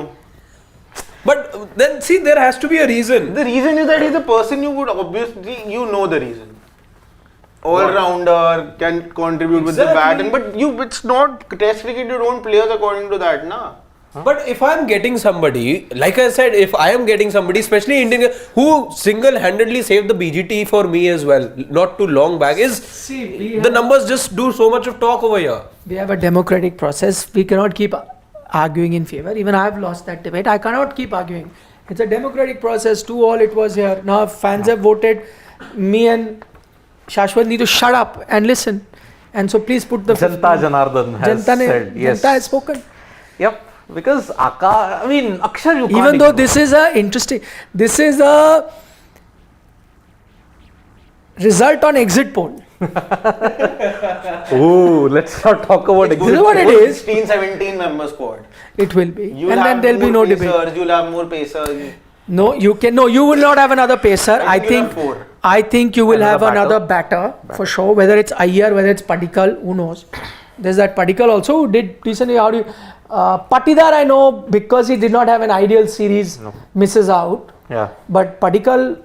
C: But then see, there has to be a reason.
D: The reason is that he's a person you would obviously, you know the reason. All-rounder, can contribute with the bat, and but it's not test cricket, you don't players according to that, na.
C: But if I'm getting somebody, like I said, if I am getting somebody, especially Indian, who single-handedly saved the BGT for me as well, not too long back, is
A: See,
C: the numbers just do so much of talk over here.
A: we have a democratic process. We cannot keep arguing in favor. Even I have lost that debate. I cannot keep arguing. It's a democratic process. 2-2 it was here. Now fans have voted. Me and Shashwat need to shut up and listen. And so please put the
B: Janta Janardhan has said. Yes.
A: Janta has spoken.
B: Yep. Because Akshar, you can't
A: Even though
B: ignore.
A: this is a interesting, this is a result on exit poll.
B: Oh, let's not talk about
A: This is what it is.
D: 16-17 member squad.
A: It will be,
D: You'll
A: and then
D: have
A: there'll be no
D: more
A: debate.
D: pacers, you'll have more pacers.
A: No, you can. No, you will not have another pacer.
D: I think you'll have 4.
A: I think you will have
B: Another
A: another batter for sure. Whether it's Iyer, whether it's Padikal, who knows? There's that Padikal also who did decently. How do you? Patidar, I know because he did not have an ideal series, misses out.
B: Yeah.
A: But Padikal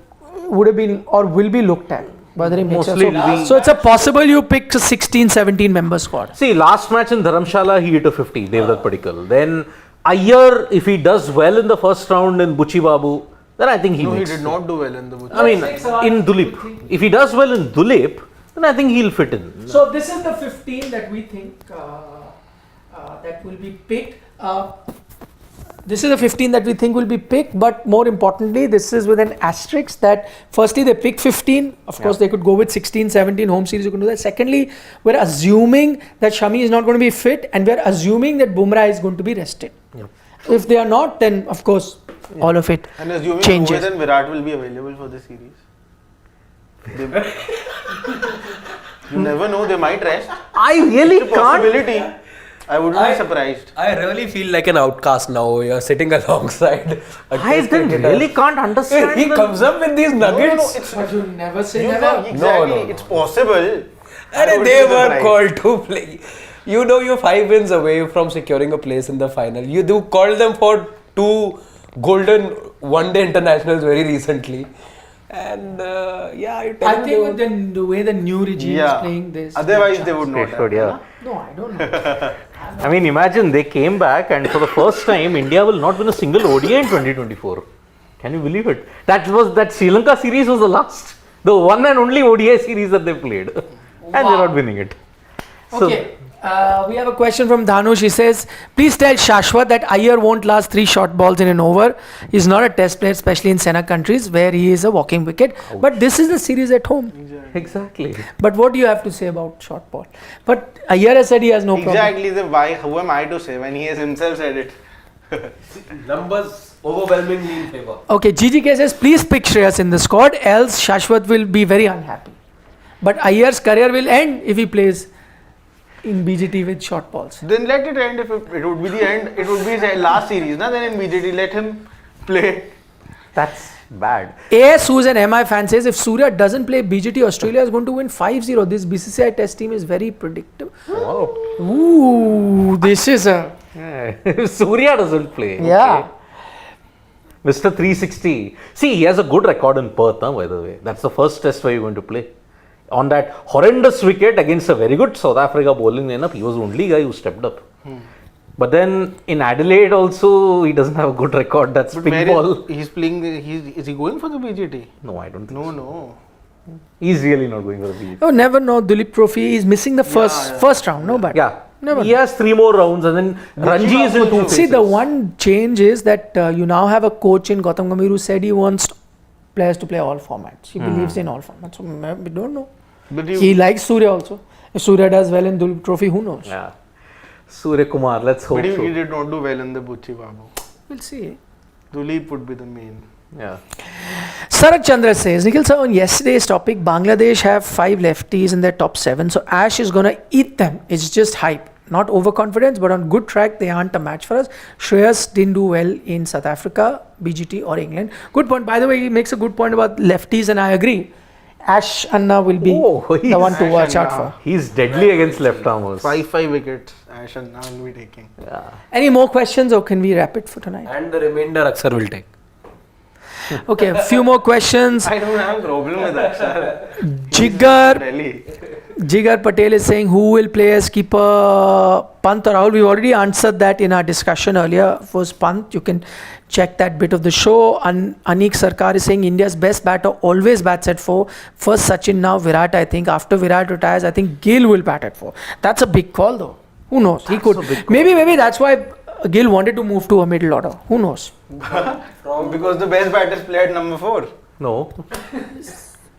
A: would have been or will be looked at. Whether he makes it.
B: Mostly
A: So,
B: we-
A: so it's a possible you pick a 16-17 member squad.
B: See, last match in Dharamshala, he hit a 50, Devdutt Padikkal. Then Iyer, if he does well in the first round in Buchi Babu, then I think he
D: No, he
B: makes
D: did
B: it.
D: not do well in the Buchi.
B: I mean,
A: Let's take
B: in
A: Sawant.
B: Dulip. If he does well in Dulip, then I think he'll fit in.
A: So this is the 15 that we think that will be picked. This is the 15 that we think will be picked, but more importantly, this is with an asterisk that firstly they pick 15. Of course, they could go with 16, 17 home series. You can do that. Secondly, we're assuming that Shami is not going to be fit, and we're assuming that Bumrah is going to be rested.
B: Yep.
A: If they are not, then of course all of it
D: And assuming
A: changes.
D: Rohit and Virat will be available for the series. You never know, they might rest.
B: I really
D: It's a
B: can't.
D: possibility. I wouldn't be surprised.
C: I really feel like an outcast now. You're sitting alongside. a
B: I
C: test
B: then
C: cricketer.
B: really can't understand.
C: He comes up with these nuggets.
D: it's
A: But you never say
D: you
A: never.
D: know, exactly.
C: No.
D: It's possible. I
C: And
D: wouldn't
C: they
D: be
C: were
D: surprised.
C: called to play. You know, you're 5 wins away from securing a place in the final. You do call them for 2 golden one-day internationals very recently. And yeah, I tell
A: I
C: you,
A: think with the way the new regime is playing this.
D: Otherwise,
A: no
D: they
A: chance.
D: would not.
B: Straightforward,
D: have,
B: yeah.
A: No, I don't know.
B: I mean, imagine they came back and for the first time, India will not win a single ODI in 2024. Can you believe it? That Sri Lanka series was the last, the one and only ODI series that they played, and they're not winning it. So,
A: Okay. We have a question from Dhanu. She says, please tell Shashwat that Iyer won't last 3 short balls in an over. He's not a test player, especially in Sena countries where he is a walking wicket. But this is the series at home.
B: exactly.
A: But what do you have to say about short ball? But Iyer has said he has no problem.
D: Exactly. Why? Who am I to say when he has himself said it?
C: numbers overwhelmingly in favor.
A: Okay, GGK says, please pick Shreyas in the squad, else Shashwat will be very unhappy. But Iyer's career will end if he plays in BGT with short balls.
D: Then let it end. If it would be the end, it would be his last series. Na? Then in BJT, let him play.
B: That's bad.
A: AS, who's an MI fan, says if Surya doesn't play BGT, Australia is going to win 5-0. This BCCI test team is very predictable.
B: Wow.
A: Ooh, this is a...
B: Yeah. Surya doesn't play.
A: Yeah.
B: Okay. Mr. 360. See, he has a good record in Perth, by the way. That's the first test where you're going to play. On that horrendous wicket against a very good South Africa bowling lineup, he was the only guy who stepped up. But then in Adelaide also, he doesn't have a good record. That's
D: But
B: big
D: where
B: ball.
D: he's playing. Is he going for the BJT?
B: No, I don't think
D: No,
B: so.
D: no.
B: He's really not going for the BJP.
A: Oh, never know. Dulip Trophy, he's missing the first round. No, but
B: Yeah.
A: Never
B: He has 3 more rounds and then Ranji is in 2 phases.
A: see, the one change is that you now have a coach in Gautam Gambhir who said he wants players to play all formats. He believes in all formats. So we don't know.
D: But
A: He likes Surya also. If Surya does well in Dulip Trophy, who knows?
B: Yeah. Surya Kumar, let's hope
D: but he
B: so.
D: did not do well in the Buchi Babu.
A: We'll see.
D: Dulip would be the main.
B: Yeah.
A: Sarak Chandra says, Nikhil sir, on yesterday's topic, Bangladesh have 5 lefties in their top 7. So Ash is going to eat them. It's just hype. Not overconfidence, but on good track, they aren't a match for us. Shreyas didn't do well in South Africa, BGT or England. Good point. By the way, he makes a good point about lefties and I agree. Ash Anna will be the one to
D: Ash
A: watch out
D: Anna.
A: for.
B: He's deadly against left armers.
D: 5 wickets. Ash and now will be taking.
B: Yeah.
A: Any more questions or can we wrap it for tonight?
C: And the remainder Aksar will take.
A: Okay, a few more questions.
D: I don't have a problem with that, sir.
A: Jigar
D: Delhi.
A: Jigar Patel is saying who will play as keeper, Pant or Rahul. We've already answered that in our discussion earlier. First Pant, you can check that bit of the show. Anik Sarkar is saying India's best batter always bats at 4. First Sachin, now Virat. I think after Virat retires, I think Gill will bat at 4. That's a big call though. Who knows? He could. Maybe that's why Gill wanted to move to a middle order. Who knows?
D: Because the best batters play at number 4.
B: No.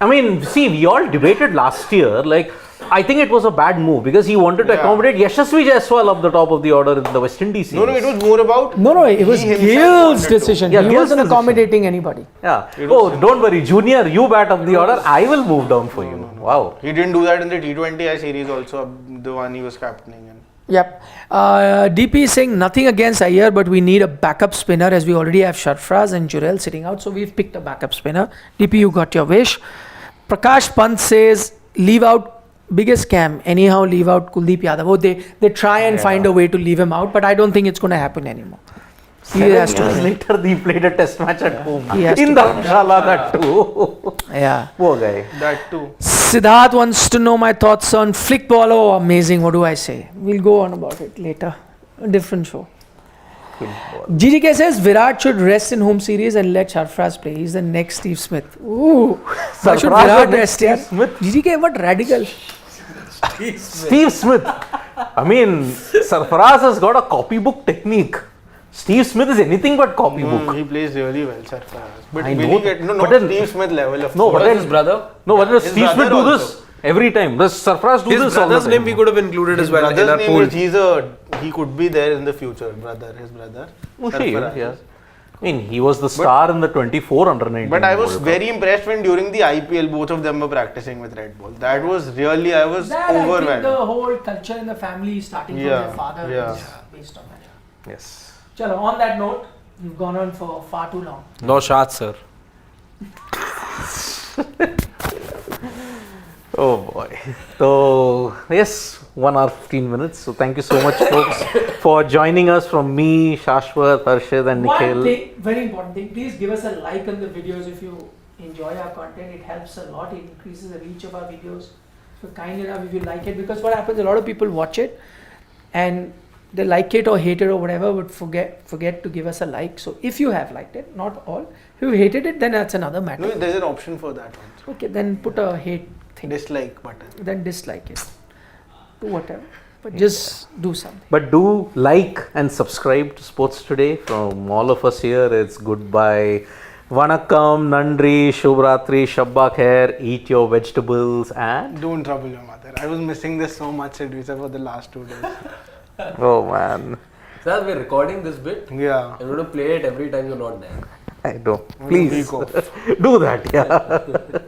B: I mean, see, we all debated last year, like, I think it was a bad move because he wanted to accommodate Yashasvi Jaiswal up the top of the order in the West Indies series.
D: No, it was more about.
A: No, it was
D: he himself
A: Gill's
D: wanted to.
A: decision.
B: Yeah,
A: He
B: Gill's
A: wasn't
B: decision.
A: accommodating anybody.
B: Yeah. Oh, don't worry, Junior, you bat up the order. I will move down for you. Wow.
D: He didn't do that in the T20I series also, the one he was captaining in.
A: Yep. DP is saying nothing against Iyer, but we need a backup spinner as we already have Sharfraz and Jurel sitting out. So we've picked a backup spinner. DP, you got your wish. Prakash Pant says leave out biggest scam. Anyhow, leave out Kuldeep Yadav. Oh, they try and find a way to leave him out, but I don't think it's going to happen anymore. He
B: 7
A: has
B: years
A: to.
B: later, he played a test match at home.
A: He has
B: In
A: to.
B: Dharamshala, that too.
A: Yeah.
B: Poor guy.
D: That too.
A: Siddharth wants to know my thoughts on flick ball. Oh, amazing. What do I say? We'll go on about it later. A different show.
B: Good ball.
A: GGK says Virat should rest in home series and let Sarfaraz play. He's the next Steve Smith. Ooh. Why should
B: Sarfaraz
A: Virat
B: and
A: rest?
B: Steve
A: Yeah?
B: Smith.
A: GGK, what radical.
B: Steve Smith. I mean, Sarfaraz has got a copybook technique. Steve Smith is anything but copybook.
D: He plays really well, Sarfaraz. But
B: I
D: will
B: know
D: he get,
B: that.
D: no,
B: But
D: not
B: then-
D: Steve Smith level of
B: No, but
C: What
B: then
C: is his brother?
B: No, but does
D: His
B: Steve Smith do
D: brother
B: this
D: also.
B: every time? Does Sarfaraz do
C: His
B: this all the
C: brother's
B: time?
C: name we could have included as
D: His
C: well in
D: brother's
C: our
D: name
C: poll.
D: is, he could be there in the future, his brother.
B: Mushi,
D: Sarfaraz.
B: yeah. I mean, he was the star in the 24 under 19.
D: But I was
B: World Cup.
D: very impressed when during the IPL both of them were practicing with Red Bull. That was really, I was
A: That, I think
D: overwhelmed.
A: the whole culture in the family starting from
D: Yeah,
A: their father
D: yeah.
A: is based on that.
B: Yes.
A: Chalo, on that note, we've gone on for far too long.
C: No shots, sir.
B: Oh boy. So, yes, 1 hour 15 minutes. So, thank you so much, folks, for joining us from me, Shashwat, Harshad, and
A: One
B: Nikhil.
A: thing, very important thing, please give us a like on the videos if you enjoy our content. It helps a lot. It increases the reach of our videos. So kind enough if you like it, because what happens, a lot of people watch it and they like it or hate it or whatever, but forget to give us a like. So if you have liked it, not all. If you hated it, then that's another matter.
D: No, there's an option for that one.
A: Okay, then put a hate thing.
D: Dislike button.
A: Then dislike it. Do whatever. But just do something.
B: But do like and subscribe to Sports Today. From all of us here, it's goodbye. Vanakkam, Nandri, Shubhratri, Shabba Khair, eat your vegetables and...
D: Don't trouble your mother. I was missing this so much, Edwisa, for the last 2 days.
B: Oh man.
C: Sir, we're recording this bit.
D: Yeah.
C: I'm going to play it every time you're not there.
B: I know.
D: 1
B: Please
D: week off.
B: do that. Yeah.